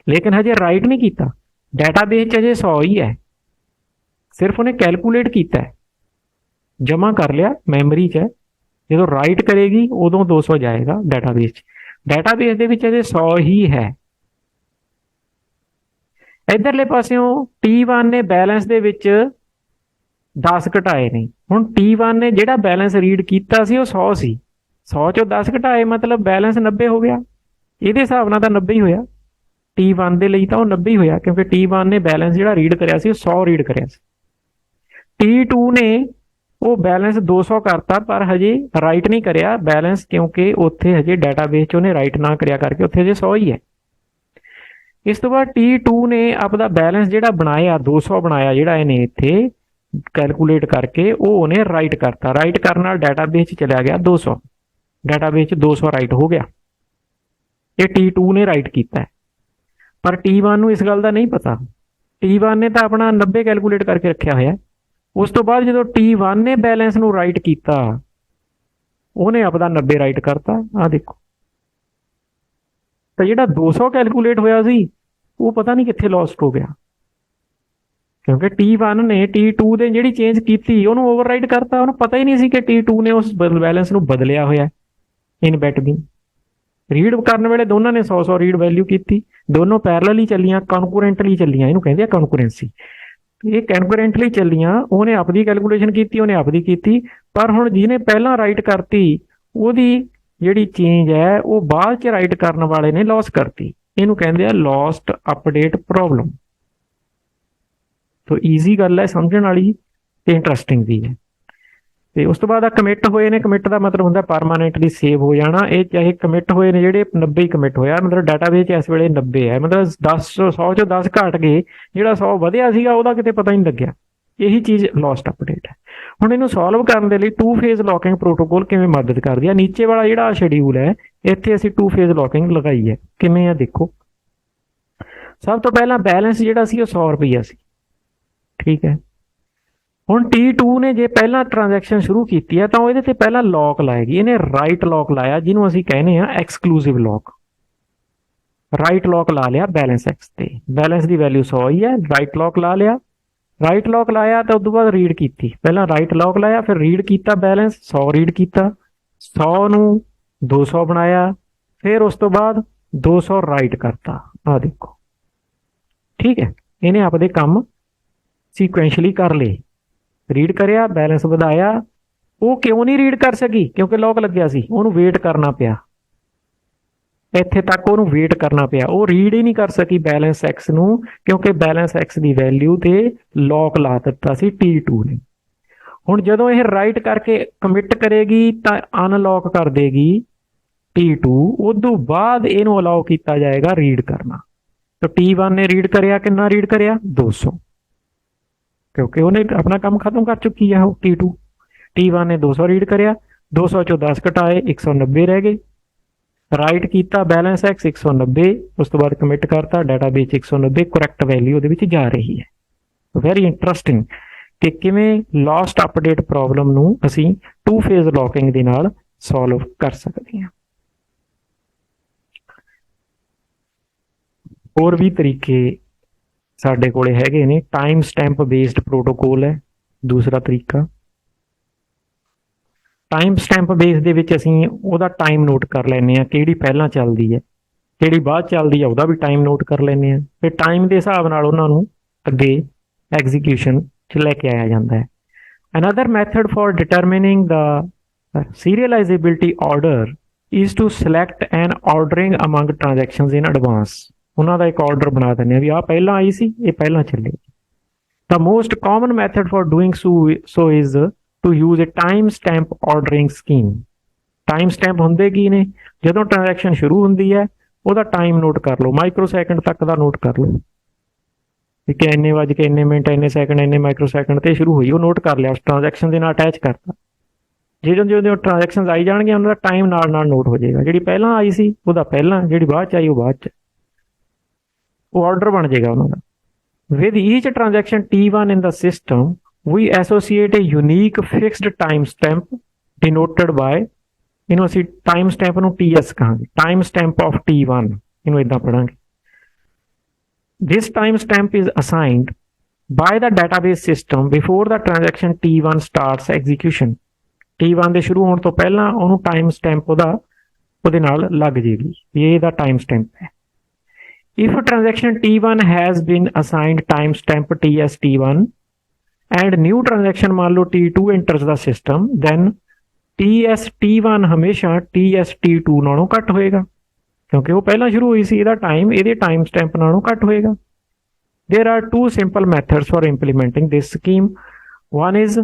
S1: ਲੇਕਿਨ ਹਜੇ ਰਾਈਟ ਨਹੀਂ ਕੀਤਾ, ਡਾਟਾਬੇਸ 'ਚ ਹਜੇ 100 ਹੀ ਹੈ, ਸਿਰਫ ਉਹਨੇ ਕੈਲਕੂਲੇਟ ਕੀਤਾ, ਜਮ੍ਹਾਂ ਕਰ ਲਿਆ ਮੈਮਰੀ 'ਚ। ਜਦੋਂ ਰਾਈਟ ਕਰੇਗੀ ਉਦੋਂ 200 ਜਾਏਗਾ ਡਾਟਾਬੇਸ 'ਚ, ਡਾਟਾਬੇਸ ਦੇ ਵਿੱਚ ਅਜੇ 100 ਹੀ ਹੈ। ਇਧਰਲੇ ਪਾਸਿਓਂ T1 ਨੇ ਬੈਲੈਂਸ ਦੇ ਵਿੱਚ 10 ਘਟਾਏ ਨੇ। ਹੁਣ T1 ਨੇ ਜਿਹੜਾ ਬੈਲੈਂਸ ਰੀਡ ਕੀਤਾ ਸੀ ਉਹ 100 ਸੀ, 100 ਚੋਂ 10 ਘਟਾਏ ਮਤਲਬ ਬੈਲੈਂਸ 90 ਹੋ ਗਿਆ। ਇਹਦੇ ਹਿਸਾਬ ਨਾਲ ਤਾਂ 90 ਹੀ ਹੋਇਆ, T1 ਦੇ ਲਈ ਤਾਂ ਉਹ 90 ਹੀ ਹੋਇਆ, ਕਿਉਂਕਿ T1 ਨੇ ਬੈਲੈਂਸ ਜਿਹੜਾ ਰੀਡ ਕਰਿਆ ਸੀ ਉਹ 100 ਰੀਡ ਕਰਿਆ ਸੀ। T2 ਨੇ ਉਹ ਬੈਲੈਂਸ 200 ਕਰਤਾ, ਪਰ ਹਜੇ ਰਾਈਟ ਨਹੀਂ ਕਰਿਆ ਬੈਲੈਂਸ, ਕਿਉਂਕਿ ਉੱਥੇ ਹਜੇ ਡਾਟਾਬੇਸ 'ਚ ਉਹਨੇ ਰਾਈਟ ਨਾ ਕਰਿਆ ਕਰਕੇ ਉੱਥੇ ਹਜੇ 100 ਹੀ ਹੈ। ਇਸ ਤੋਂ ਬਾਅਦ T2 ਨੇ ਆਪਦਾ ਬੈਲੈਂਸ ਜਿਹੜਾ ਬਣਾਇਆ 200 ਬਣਾਇਆ, ਜਿਹੜਾ ਇਹਨੇ ਇੱਥੇ ਕੈਲਕੂਲੇਟ ਕਰਕੇ ਉਹ ਉਹਨੇ ਰਾਈਟ ਕਰਤਾ, ਰਾਈਟ ਕਰਨ ਨਾਲ ਡਾਟਾਬੇਸ 'ਚ ਚਲਿਆ ਗਿਆ 200, ਡਾਟਾਬੇਸ 'ਚ 200 ਰਾਈਟ ਹੋ ਗਿਆ। ਇਹ T2 ਨੇ ਰਾਈਟ ਕੀਤਾ, ਪਰ T1 ਨੂੰ ਇਸ ਗੱਲ ਦਾ ਨਹੀਂ ਪਤਾ। T1 ਨੇ ਤਾਂ ਆਪਣਾ 90 ਕੈਲਕੂਲੇਟ ਕਰਕੇ ਰੱਖਿਆ ਹੋਇਆ। ਉਸ ਤੋਂ ਬਾਅਦ ਜਦੋਂ T1 ਨੇ ਬੈਲੈਂਸ ਨੂੰ ਰਾਈਟ ਕੀਤਾ, ਉਹਨੇ ਆਪਦਾ 90 ਰਾਈਟ ਕਰਤਾ, ਆਹ ਦੇਖੋ। ਤਾਂ ਜਿਹੜਾ 200 ਕੈਲਕੂਲੇਟ ਹੋਇਆ ਸੀ ਉਹ ਪਤਾ ਨਹੀਂ ਕਿੱਥੇ ਲੋਸਟ ਹੋ ਗਿਆ, ਕਿਉਂਕਿ T1 ਨੇ T2 ਦੇ ਜਿਹੜੀ ਚੇਂਜ ਕੀਤੀ ਉਹਨੂੰ ਓਵਰਰਾਈਡ ਕਰਤਾ। ਉਹਨੂੰ ਪਤਾ ਹੀ ਨਹੀਂ ਸੀ ਕਿ T2 ਨੇ ਉਸ ਬੈਲੈਂਸ ਨੂੰ ਬਦਲਿਆ ਹੋਇਆ ਇਨ ਬਿਟਵੀਨ। ਰੀਡ ਕਰਨ ਵੇਲੇ ਦੋਨਾਂ ਨੇ 100 ਰੀਡ ਵੈਲਿਊ ਕੀਤੀ, ਦੋਨੋਂ ਪੈਰਲਲੀ ਚੱਲੀਆਂ, ਕਨਕੂਰੈਂਟਲੀ ਚੱਲੀਆਂ, ਇਹਨੂੰ ਕਹਿੰਦੇ ਆ ਕਨਕੂਰੈਂਸੀ। ਇਹ ਕਨਕੂਰੈਂਟਲੀ ਚੱਲੀਆਂ, ਉਹਨੇ ਆਪਦੀ ਕੈਲਕੂਲੇਸ਼ਨ ਕੀਤੀ, ਉਹਨੇ ਆਪਦੀ ਕੀਤੀ, ਪਰ ਹੁਣ ਜਿਹਨੇ ਪਹਿਲਾਂ ਰਾਈਟ ਕਰਤੀ ਉਹਦੀ ਜਿਹੜੀ ਚੇਂਜ ਹੈ ਉਹ ਬਾਅਦ 'ਚ ਰਾਈਟ ਕਰਨ ਵਾਲੇ ਨੇ ਲੋਸ ਕਰਤੀ। ਇਹਨੂੰ ਕਹਿੰਦੇ ਆ ਲੋਸਟ ਅਪਡੇਟ ਪ੍ਰੋਬਲਮ। ਤਾਂ ਈਜ਼ੀ ਗੱਲ ਹੈ, ਸਮਝਣ ਵਾਲੀ ਤੇ ਇੰਟਰਸਟਿੰਗ ਵੀ ਹੈ। ਤੇ ਉਸ ਤੋਂ ਬਾਅਦ ਆ ਕਮਿਟ ਹੋਏ ਨੇ, ਕਮਿਟ ਦਾ ਮਤਲਬ ਹੁੰਦਾ ਪਰਮਾਨੈਂਟਲੀ ਸੇਵ ਹੋ ਜਾਣਾ। ਇਹ ਚਾਹੇ ਕਮਿਟ ਹੋਏ ਨੇ ਜਿਹੜੇ 90 ਕਮਿਟ ਹੋਇਆ, ਮਤਲਬ ਡਾਟਾਬੇਸ 'ਚ ਇਸ ਵੇਲੇ 90 ਹੈ, ਮਤਲਬ 100 ਚੋਂ 10 ਘਟ ਗਏ, ਜਿਹੜਾ 100 ਵਧਿਆ ਸੀਗਾ ਉਹਦਾ ਕਿਤੇ ਪਤਾ ਹੀ ਨਹੀਂ ਲੱਗਿਆ। ਇਹੀ ਚੀਜ਼ ਲੋਸਟ ਅਪਡੇਟ ਹੈ। ਹੁਣ ਇਹਨੂੰ ਸੋਲਵ ਕਰਨ ਦੇ ਲਈ ਟੂ ਫੇਜ਼ ਲੌਕਿੰਗ ਪ੍ਰੋਟੋਕੋਲ ਕਿਵੇਂ ਮਦਦ ਕਰਦੀ ਹੈ। ਨੀਚੇ ਵਾਲਾ ਜਿਹੜਾ ਸ਼ੈਡਿਊਲ ਹੈ ਇੱਥੇ ਅਸੀਂ ਟੂ ਫੇਜ਼ ਲੌਕਿੰਗ ਲਗਾਈ ਹੈ। ਕਿਵੇਂ ਆ ਦੇਖੋ, ਸਭ ਤੋਂ ਪਹਿਲਾਂ ਬੈਲੈਂਸ ਜਿਹੜਾ ਸੀ ਉਹ 100 ਰੁਪਈਆ ਸੀ, ਠੀਕ ਹੈ। ਹੁਣ T2 ਨੇ ਜੇ ਪਹਿਲਾਂ ਟ੍ਰਾਂਜੈਕਸ਼ਨ ਸ਼ੁਰੂ ਕੀਤੀ ਹੈ ਤਾਂ ਉਹ ਇਹਦੇ ਤੇ ਪਹਿਲਾਂ ਲੌਕ ਲਾਏਗੀ। ਇਹਨੇ ਰਾਈਟ ਲੌਕ ਲਾਇਆ, ਜਿਹਨੂੰ ਅਸੀਂ ਕਹਿੰਦੇ ਆ ਐਕਸਕਲੂਸਿਵ ਲੌਕ। ਰਾਈਟ ਲੌਕ ਲਾ ਲਿਆ ਬੈਲੈਂਸ X ਤੇ, ਬੈਲੈਂਸ ਦੀ ਵੈਲਿਊ 100 ਹੀ ਹੈ, ਰਾਈਟ ਲੌਕ ਲਾ ਲਿਆ। ਰਾਈਟ ਲੌਕ ਲਾਇਆ ਤਾਂ ਉਸ ਤੋਂ ਬਾਅਦ ਰੀਡ ਕੀਤੀ, ਪਹਿਲਾਂ ਰਾਈਟ ਲੌਕ ਲਾਇਆ, ਫਿਰ ਰੀਡ ਕੀਤਾ ਬੈਲੈਂਸ 100 ਰੀਡ ਕੀਤਾ, 100 ਨੂੰ 200 ਬਣਾਇਆ, ਫਿਰ ਉਸ ਤੋਂ ਬਾਅਦ 200 ਰਾਈਟ ਕਰਤਾ। ਆਹ ਦੇਖੋ, ਠੀਕ ਹੈ। ਇਹਨੇ ਆਪਦੇ ਕੰਮ ਸੀਕੁਐਂਸ਼ਲੀ ਕਰ ਲਏ, ਰੀਡ ਕਰਿਆ, ਬੈਲੈਂਸ ਵਧਾਇਆ। ਉਹ ਕਿਉਂ ਨਹੀਂ ਰੀਡ ਕਰ ਸਕੀ? ਕਿਉਂਕਿ ਲੌਕ ਲੱਗਿਆ ਸੀ, ਉਹਨੂੰ ਵੇਟ ਕਰਨਾ ਪਿਆ, ਇੱਥੇ ਤੱਕ ਉਹਨੂੰ ਵੇਟ ਕਰਨਾ ਪਿਆ। ਉਹ ਰੀਡ ਹੀ ਨਹੀਂ ਕਰ ਸਕੀ ਬੈਲੈਂਸ X ਨੂੰ, ਕਿਉਂਕਿ ਬੈਲੈਂਸ X ਦੀ ਵੈਲਿਊ ਤੇ ਲੌਕ ਲਾ ਦਿੱਤਾ ਸੀ T2 ਨੇ। ਹੁਣ ਜਦੋਂ ਇਹ ਰਾਈਟ ਕਰਕੇ ਕਮਿਟ ਕਰੇਗੀ ਤਾਂ ਅਨਲੌਕ ਕਰ ਦੇਗੀ T2, ਉਦੋਂ ਬਾਅਦ ਇਹਨੂੰ ਅਲਾਉ ਕੀਤਾ ਜਾਏਗਾ ਰੀਡ ਕਰਨਾ। ਤਾਂ T1 ਨੇ ਰੀਡ ਕਰਿਆ, ਕਿੰਨਾ ਰੀਡ ਕਰਿਆ? 200, ਕਿਉਂਕਿ ਉਹਨੇ ਆਪਣਾ ਕੰਮ ਖਤਮ ਕਰ ਚੁੱਕੀ ਹੈ ਉਹ T2। T1 ਨੇ 200 ਰੀਡ ਕਰਿਆ, 200 ਚੋਂ 10 ਘਟਾਏ, 190 ਰਹਿ ਗਏ। ਰਾਈਟ ਕੀਤਾ ਬੈਲੈਂਸ X 190, ਉਸ ਤੋਂ ਬਾਅਦ ਕਮਿਟ ਕਰਤਾ, ਡਾਟਾਬੇਸ 190 ਕਰੈਕਟ ਵੈਲਿਊ ਉਹਦੇ ਵਿੱਚ ਜਾ ਰਹੀ ਹੈ। ਵੈਰੀ ਇੰਟਰਸਟਿੰਗ ਕਿ ਕਿਵੇਂ ਲੋਸਟ ਅਪਡੇਟ ਪ੍ਰੋਬਲਮ ਨੂੰ ਅਸੀਂ ਟੂ ਫੇਜ਼ ਲੌਕਿੰਗ ਦੇ ਨਾਲ ਸੋਲਵ ਕਰ ਸਕਦੇ ਹਾਂ। ਹੋਰ ਵੀ ਤਰੀਕੇ ਸਾਡੇ ਕੋਲੇ ਹੈਗੇ ਨੇ। ਟਾਈਮ ਸਟੈਂਪ ਬੇਸਡ ਪ੍ਰੋਟੋਕੋਲ ਹੈ ਦੂਸਰਾ ਤਰੀਕਾ। ਟਾਈਮ ਸਟੈਂਪ ਬੇਸ ਦੇ ਵਿੱਚ ਅਸੀਂ ਉਹਦਾ ਟਾਈਮ ਨੋਟ ਕਰ ਲੈਂਦੇ ਹਾਂ, ਕਿਹੜੀ ਪਹਿਲਾਂ ਚੱਲਦੀ ਹੈ ਕਿਹੜੀ ਬਾਅਦ ਚੱਲਦੀ ਹੈ, ਉਹਦਾ ਵੀ ਟਾਈਮ ਨੋਟ ਕਰ ਲੈਂਦੇ ਹਾਂ। ਫਿਰ ਟਾਈਮ ਦੇ ਹਿਸਾਬ ਨਾਲ ਉਹਨਾਂ ਨੂੰ ਅੱਗੇ ਐਗਜ਼ੀਕਿਊਸ਼ਨ 'ਚ ਲੈ ਕੇ ਆਇਆ ਜਾਂਦਾ ਹੈ। Another method for determining the serializability order is to select an ordering among transactions in advance। ਉਹਨਾਂ ਦਾ ਇੱਕ ਆਰਡਰ ਬਣਾ ਦਿੰਦੇ ਆ ਵੀ ਆਹ ਪਹਿਲਾਂ ਆਈ ਸੀ, ਇਹ ਪਹਿਲਾਂ ਚੱਲੇ। The most common method for doing so is to use a time stamp ordering scheme। Time stamp ਹੁੰਦੇ ਕੀ ਨੇ? ਜਦੋਂ ਟ੍ਰਾਂਜੈਕਸ਼ਨ ਸ਼ੁਰੂ ਹੁੰਦੀ ਹੈ ਉਹਦਾ ਟਾਈਮ ਨੋਟ ਕਰ ਲਓ, ਮਾਈਕਰੋ ਸੈਕਿੰਡ ਤੱਕ ਦਾ ਨੋਟ ਕਰ ਲਓ ਕਿ ਇੰਨੇ ਵੱਜ ਕੇ ਇੰਨੇ ਮਿੰਟ ਇੰਨੇ ਸੈਕਿੰਡ ਇੰਨੇ ਮਾਈਕਰੋ ਸੈਕਿੰਡ ਤੇ ਸ਼ੁਰੂ ਹੋਈ, ਉਹ ਨੋਟ ਕਰ ਲਿਆ, ਉਸ ਟ੍ਰਾਂਜੈਕਸ਼ਨ ਦੇ ਨਾਲ ਅਟੈਚ ਕਰਤਾ। ਜਦੋਂ ਜਦੋਂ ਟ੍ਰਾਂਜੈਕਸ਼ਨਸ ਆਈ ਜਾਣਗੀਆਂ ਉਹਨਾਂ ਦਾ ਟਾਈਮ ਨਾਲ ਨੋਟ ਹੋ ਜਾਏਗਾ। ਜਿਹੜੀ ਪਹਿਲਾਂ ਆਈ ਸੀ ਉਹਦਾ ਪਹਿਲਾਂ, ਜਿਹੜੀ ਬਾਅਦ ਚ ਆਈ ਉਹ ਬਾਅਦ ਚ, ਉਹ ਆਰਡਰ ਬਣ ਜਾਏਗਾ ਉਹਨਾਂ ਦਾ। With each transaction T1 in the system, we associate a unique fixed timestamp denoted by, ਇਹਨੂੰ ਅਸੀਂ ਟਾਈਮ ਸਟੈਂਪ ਨੂੰ TS ਕਹਾਂਗੇ, ਟਾਈਮ ਸਟੈਂਪ ਆਫ T1, ਇਹਨੂੰ ਇਦਾਂ ਪੜਾਂਗੇ। This timestamp is assigned by the database system before the transaction T1 starts execution। T1 ਦੇ ਸ਼ੁਰੂ ਹੋਣ ਤੋਂ ਪਹਿਲਾਂ ਉਹਨੂੰ ਟਾਈਮ ਸਟੈਂਪ ਉਹਦੇ ਨਾਲ ਲੱਗ ਜੇਗੀ, ਇਹ ਇਹਦਾ ਟਾਈਮ ਸਟੈਂਪ ਹੈ। If a transaction T1 has been assigned timestamp TS_T1 and new transaction मान लो T2 enters the system, then TS_T1 ਹਮੇਸ਼ਾ TS_T2 ਨਾਲੋਂ ਘੱਟ ਹੋਏਗਾ ਕਿਉਂਕਿ ਉਹ ਪਹਿਲਾਂ ਸ਼ੁਰੂ ਹੋਈ ਸੀ, ਇਹਦਾ ਟਾਈਮ ਇਹਦੇ ਟਾਈਮ ਸਟੈਂਪ ਨਾਲੋਂ ਘੱਟ ਹੋਏਗਾ। There are two simple methods for implementing this scheme। One is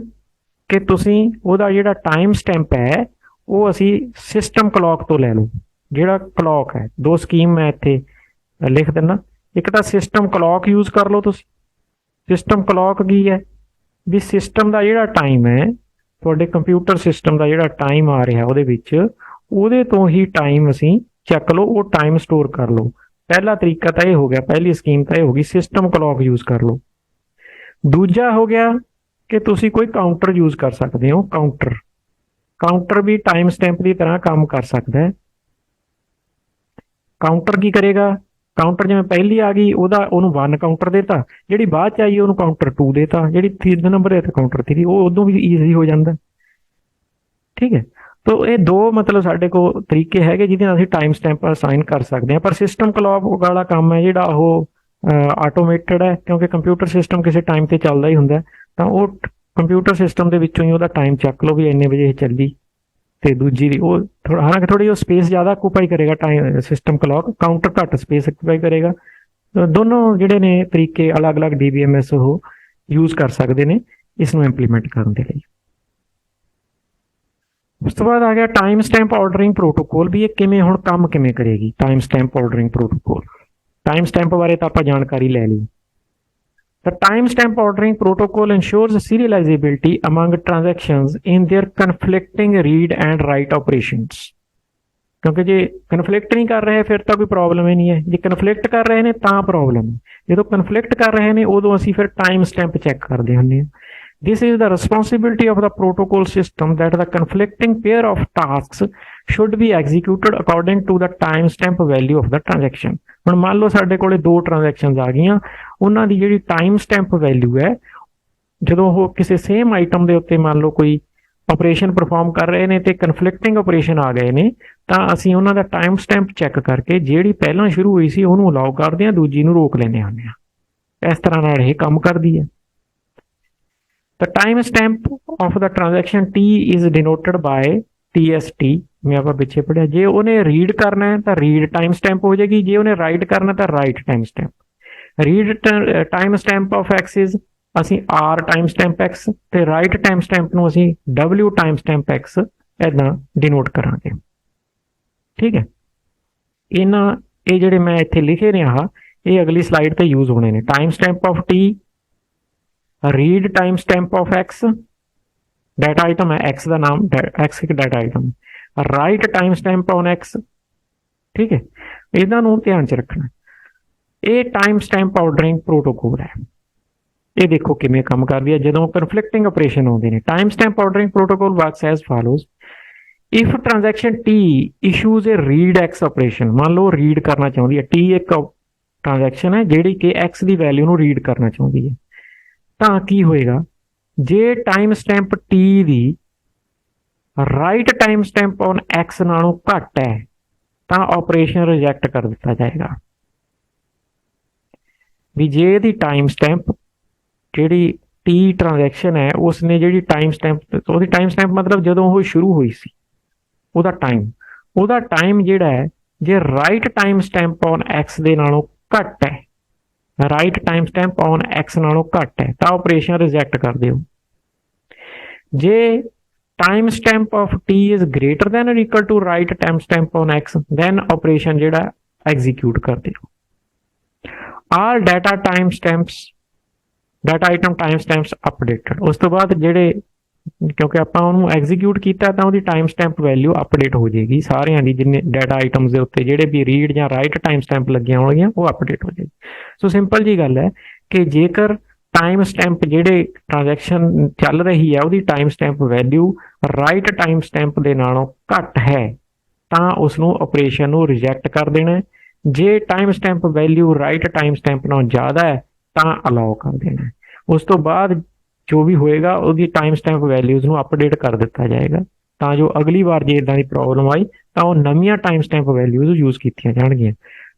S1: ਕਿ ਤੁਸੀਂ ਉਹਦਾ ਜਿਹੜਾ ਟਾਈਮ ਸਟੈਂਪ ਹੈ ਉਹ ਅਸੀਂ ਸਿਸਟਮ ਕਲੌਕ ਤੋਂ ਲੈ ਲਓ। ਜਿਹੜਾ ਕਲੌਕ ਹੈ, ਦੋ ਸਕੀਮ ਮੈਂ ਇੱਥੇ ਲਿਖ ਦਿੰਦਾ। ਇੱਕ ਤਾਂ ਸਿਸਟਮ ਕਲੌਕ ਯੂਜ਼ ਕਰ ਲਓ ਤੁਸੀਂ। ਸਿਸਟਮ ਕਲੌਕ ਕੀ ਹੈ ਵੀ ਸਿਸਟਮ ਦਾ ਜਿਹੜਾ ਟਾਈਮ ਹੈ, ਤੁਹਾਡੇ ਕੰਪਿਊਟਰ ਸਿਸਟਮ ਦਾ ਜਿਹੜਾ ਟਾਈਮ ਆ ਰਿਹਾ ਉਹਦੇ ਵਿੱਚ, ਉਹਦੇ ਤੋਂ ਹੀ ਟਾਈਮ ਅਸੀਂ ਚੱਕ ਲਓ, ਉਹ ਟਾਈਮ ਸਟੋਰ ਕਰ ਲਓ। ਪਹਿਲਾ ਤਰੀਕਾ ਤਾਂ ਇਹ ਹੋ ਗਿਆ, ਪਹਿਲੀ ਸਕੀਮ ਤਾਂ ਇਹ ਹੋ ਗਈ ਸਿਸਟਮ ਕਲੌਕ ਯੂਜ਼ ਕਰ ਲਓ। ਦੂਜਾ ਹੋ ਗਿਆ ਕਿ ਤੁਸੀਂ ਕੋਈ ਕਾਊਂਟਰ ਯੂਜ਼ ਕਰ ਸਕਦੇ ਹੋ। ਕਾਊਂਟਰ ਵੀ ਟਾਈਮ ਸਟੈਂਪ ਦੀ ਤਰ੍ਹਾਂ ਕੰਮ ਕਰ ਸਕਦਾ ਹੈ। ਕਾਊਂਟਰ ਕੀ ਕਰੇਗਾ? ਕਾਊਂਟਰ ਜਿਵੇਂ ਪਹਿਲੀ ਆ ਗਈ ਉਹਨੂੰ 1 ਕਾਊਂਟਰ ਦੇਤਾ, ਜਿਹੜੀ ਬਾਅਦ ਚ ਆਈ ਉਹਨੂੰ ਕਾਊਂਟਰ 2 ਦੇਤਾ, ਜਿਹੜੀ 3 ਨੰਬਰ ਹੈ ਤੇ ਕਾਊਂਟਰ 3, ਉਹ ਉਦੋਂ ਵੀ ਈਜ਼ੀ ਹੋ ਜਾਂਦਾ। ਠੀਕ ਹੈ, ਤੋ ਇਹ ਦੋ ਮਤਲਬ ਸਾਡੇ ਕੋਲ ਤਰੀਕੇ ਹੈਗੇ ਜਿਹਦੇ ਨਾਲ ਅਸੀਂ ਟਾਈਮ ਸਟੈਂਪ ਅਸਾਈਨ ਕਰ ਸਕਦੇ ਹਾਂ। ਪਰ ਸਿਸਟਮ ਕਲੌਕ ਵਾਲਾ ਕੰਮ ਹੈ ਜਿਹੜਾ ਉਹ ਆਟੋਮੇਟਡ ਹੈ, ਕਿਉਂਕਿ ਕੰਪਿਊਟਰ ਸਿਸਟਮ ਕਿਸੇ ਟਾਈਮ ਤੇ ਚੱਲਦਾ ਹੀ ਹੁੰਦਾ, ਤਾਂ ਉਹ ਕੰਪਿਊਟਰ ਸਿਸਟਮ ਦੇ ਵਿੱਚੋਂ ਹੀ ਉਹਦਾ ਟਾਈਮ ਚੱਕ ਲਓ ਵੀ ਇੰਨੇ ਵਜੇ ਚੱਲੀ। ਤੇ ਦੂਜੀ ਦੀ ਉਹ ਹਾਲਾਂਕਿ ਥੋੜੀ ਉਹ ਸਪੇਸ ਜ਼ਿਆਦਾ ਆਕੂਪਾਈ ਕਰੇਗਾ, ਟਾਈਮ ਸਿਸਟਮ ਕਲੌਕ, ਕਾਊਂਟਰ ਘੱਟ ਸਪੇਸ ਆਕੂਪਾਈ ਕਰੇਗਾ। ਦੋਨੋਂ ਜਿਹੜੇ ਨੇ ਤਰੀਕੇ ਅਲੱਗ-ਅਲੱਗ DBMS ਉਹ ਯੂਜ਼ ਕਰ ਸਕਦੇ ਨੇ ਇਸ ਨੂੰ ਇੰਪਲੀਮੈਂਟ ਕਰਨ ਦੇ ਲਈ। ਉਸ ਤੋਂ ਬਾਅਦ ਆ ਗਿਆ ਟਾਈਮ ਸਟੈਂਪ ਆਰਡਰਿੰਗ ਪ੍ਰੋਟੋਕੋਲ, ਵੀ ਇਹ ਕਿਵੇਂ ਹੁਣ ਕੰਮ ਕਿਵੇਂ ਕਰੇਗੀ time stamp ordering protocol. Time stamp ਬਾਰੇ ਤਾਂ ਆਪਾਂ ਜਾਣਕਾਰੀ ਲੈ ਲਈ। The timestamp ordering protocol ensures serializability among transactions in their conflicting read and write operations। ਕਿਉਂਕਿ ਜੇ ਕਨਫਲਿਕਟ ਨਹੀਂ ਕਰ ਰਹੇ ਫਿਰ ਤਾਂ ਕੋਈ ਪ੍ਰੋਬਲਮ ਹੀ ਨਹੀਂ ਹੈ, ਜੇ ਕਨਫਲਿਕਟ ਕਰ ਰਹੇ ਨੇ ਤਾਂ ਪ੍ਰੋਬਲਮ ਹੈ। ਜਦੋਂ ਕਨਫਲਿਕਟ ਕਰ ਰਹੇ ਨੇ ਉਦੋਂ ਅਸੀਂ ਫਿਰ ਟਾਈਮ ਸਟੈਂਪ ਚੈੱਕ ਕਰਦੇ ਹੁੰਦੇ ਹਾਂ। This is the responsibility of the protocol system that the conflicting pair of tasks should be executed according to the timestamp value of the transaction। ਹੁਣ ਮੰਨ ਲਓ ਸਾਡੇ ਕੋਲੇ ਦੋ ਟ੍ਰਾਂਜੈਕਸ਼ਨਸ ਆ ਗਈਆਂ, ਉਹਨਾਂ ਦੀ ਜਿਹੜੀ ਟਾਈਮ ਸਟੈਂਪ ਵੈਲਿਊ ਹੈ, ਜਦੋਂ ਉਹ ਕਿਸੇ ਸੇਮ ਆਈਟਮ ਦੇ ਉੱਤੇ ਮੰਨ ਲਓ ਕੋਈ ਆਪਰੇਸ਼ਨ ਪਰਫਾਰਮ ਕਰ ਰਹੇ ਨੇ ਤੇ ਕਨਫਲਿਕਟਿੰਗ ਆਪਰੇਸ਼ਨ ਆ ਗਏ ਨੇ, ਤਾਂ ਅਸੀਂ ਉਹਨਾਂ ਦਾ ਟਾਈਮ ਸਟੈਂਪ ਚੈੱਕ ਕਰਕੇ ਜਿਹੜੀ ਪਹਿਲਾਂ ਸ਼ੁਰੂ ਹੋਈ ਸੀ ਉਹਨੂੰ ਅਲਾਉ ਕਰਦੇ ਹਾਂ, ਦੂਜੀ ਨੂੰ ਰੋਕ ਲੈਂਦੇ ਹੁੰਦੇ ਹਾਂ। ਇਸ ਤਰ੍ਹਾਂ ਨਾਲ ਇਹ ਕੰਮ ਕਰਦੀ ਹੈ। The timestamp of the transaction T is denoted by TST। ਮੈਂ ਆਪਾਂ ਪਿੱਛੇ ਪੜਿਆ, ਜੇ ਉਹਨੇ ਰੀਡ ਕਰਨਾ ਹੈ ਤਾਂ ਰੀਡ ਟਾਈਮ ਸਟੈਂਪ ਹੋ ਜਾਏਗੀ, ਜੇ ਉਹਨੇ ਰਾਈਟ ਕਰਨਾ ਤਾਂ right time stamp. Read time stamp of X is ਅਸੀਂ R ਟਾਈਮ ਸਟੈਂਪ X, ਤੇ ਰਾਈਟ ਟਾਈਮ ਸਟੈਂਪ ਨੂੰ ਅਸੀਂ W ਟਾਈਮ ਸਟੈਂਪ X ਇੱਦਾਂ ਡਿਨੋਟ ਕਰਾਂਗੇ। ਠੀਕ ਹੈ, ਇਹ ਜਿਹੜੇ ਮੈਂ ਇੱਥੇ ਲਿਖੇ ਨੇ ਇਹ ਅਗਲੀ ਸਲਾਈਡ ਤੇ ਯੂਜ਼ ਹੋਣੇ ਨੇ। Time stamp of T, read time stamp of X, data item ਹੈ X ਦਾ ਨਾਮ, X ਇੱਕ data item, right timestamp on X। ਠੀਕ ਹੈ, ਇਹਨਾਂ ਨੂੰ ਧਿਆਨ ਚ ਰੱਖਣਾ। ਇਹ ਟਾਈਮ ਸਟੈਂਪ ਆਰਡਰਿੰਗ ਪ੍ਰੋਟੋਕੋਲ ਹੈ। ਇਹ ਦੇਖੋ ਕਿਵੇਂ ਕੰਮ ਕਰਦੀ ਹੈ ਜਦੋਂ ਕਨਫਲਿਕਟਿੰਗ ਆਪਰੇਸ਼ਨ ਆਉਂਦੇ ਨੇ। Time stamp ordering protocol works as follows. If transaction T issues a read X operation, ਮੰਨ ਲਓ ਰੀਡ ਕਰਨਾ ਚਾਹੁੰਦੀ ਹੈ, ਟੀ ਇੱਕ ਟ੍ਰਾਂਜੈਕਸ਼ਨ ਹੈ ਜਿਹੜੀ ਕਿ ਐਕਸ ਦੀ ਵੈਲਿਊ ਨੂੰ ਰੀਡ ਕਰਨਾ ਚਾਹੁੰਦੀ ਹੈ, ਤਾਂ ਕੀ ਹੋਏਗਾ, ਜੇ ਟਾਈਮ ਸਟੈਂਪ ਟੀ ਦੀ write timestamp on X ਨਾਲੋਂ ਘੱਟ ਹੈ ਤਾਂ ਆਪਰੇਸ਼ਨ ਰਿਜੈਕਟ ਕਰ ਦਿੱਤਾ ਜਾਏਗਾ। ਵੀ ਜੇ ਇਹਦੀ ਟਾਈਮ ਸਟੈਂਪ ਜਿਹੜੀ ਟੀ ਟ੍ਰਾਂਜੈਕਸ਼ਨ ਹੈ ਉਸਨੇ ਜਿਹੜੀ ਟਾਈਮ ਸਟੈਂਪ, ਉਹਦੀ ਟਾਈਮ ਸਟੈਂਪ ਮਤਲਬ ਜਦੋਂ ਉਹ ਸ਼ੁਰੂ ਹੋਈ ਸੀ ਉਹਦਾ ਟਾਈਮ ਜਿਹੜਾ ਹੈ ਜੇ write timestamp on X ਦੇ ਨਾਲੋਂ ਘੱਟ ਹੈ, write timestamp on X ਨਾਲੋਂ ਘੱਟ ਹੈ ਤਾਂ ਆਪਰੇਸ਼ਨ ਰਿਜੈਕਟ ਕਰ ਦਿਓ। ਜੇ time stamp of t is greater than or equal to right time stamp on x, then operation ਜਿਹੜਾ execute ਕਰ ਦਿਓ। all data time stamps, data item time stamps updated। ਉਸ ਤੋਂ ਬਾਅਦ ਜਿਹੜੇ, ਕਿਉਂਕਿ ਆਪਾਂ ਉਹਨੂੰ ਐਗਜ਼ੀਕਿਊਟ ਕੀਤਾ ਤਾਂ ਉਹਦੀ ਟਾਈਮ ਸਟੈਂਪ ਵੈਲਿਊ ਅਪਡੇਟ ਹੋ ਜਾਏਗੀ, ਸਾਰਿਆਂ ਦੀ ਜਿੰਨੇ ਡਾਟਾ ਆਈਟਮਸ ਦੇ ਉੱਤੇ ਜਿਹੜੇ ਵੀ ਰੀਡ ਜਾਂ ਰਾਈਟ ਟਾਈਮ ਸਟੈਂਪ ਲੱਗੀਆਂ ਹੋਣਗੀਆਂ ਉਹ ਅਪਡੇਟ ਹੋ ਜਾਏਗੀ। ਸੋ ਸਿੰਪਲ ਜੀ ਗੱਲ ਹੈ ਕਿ ਜੇਕਰ ਟਾਈਮ ਸਟੈਂਪ ਜਿਹੜੇ ਟ੍ਰਾਂਜੈਕਸ਼ਨ ਚੱਲ ਰਹੀ ਹੈ ਉਹਦੀ time stamp value right time stamp ਦੇ ਨਾਲੋਂ ਘੱਟ ਹੈ ਤਾਂ ਉਸ ਨੂੰ ਆਪਰੇਸ਼ਨ ਨੂੰ ਰਿਜੈਕਟ ਕਰ ਦੇਣਾ। ਜੇ timestamp value right time stamp ਨਾਲੋਂ ਜ਼ਿਆਦਾ ਹੈ ਤਾਂ ਅਲਾਉ ਕਰ ਦੇਣਾ। ਉਸ ਤੋਂ ਬਾਅਦ ਜੋ ਵੀ ਹੋਏਗਾ ਉਹਦੀ ਟਾਈਮ ਸਟੈਂਪ ਵੈਲਿਊਜ਼ ਨੂੰ ਅਪਡੇਟ ਕਰ ਦਿੱਤਾ ਜਾਏਗਾ ਤਾਂ ਜੋ ਅਗਲੀ ਵਾਰ ਜੇ ਇਦਾਂ ਦੀ ਪ੍ਰੋਬਲਮ ਆਈ ਤਾਂ ਉਹ ਨਵੀਆਂ ਟਾਈਮ ਸਟੈਂਪ ਵੈਲਿਊਜ਼ ਯੂਜ਼ ਕੀਤੀਆਂ ਜਾਣਗੀਆਂ।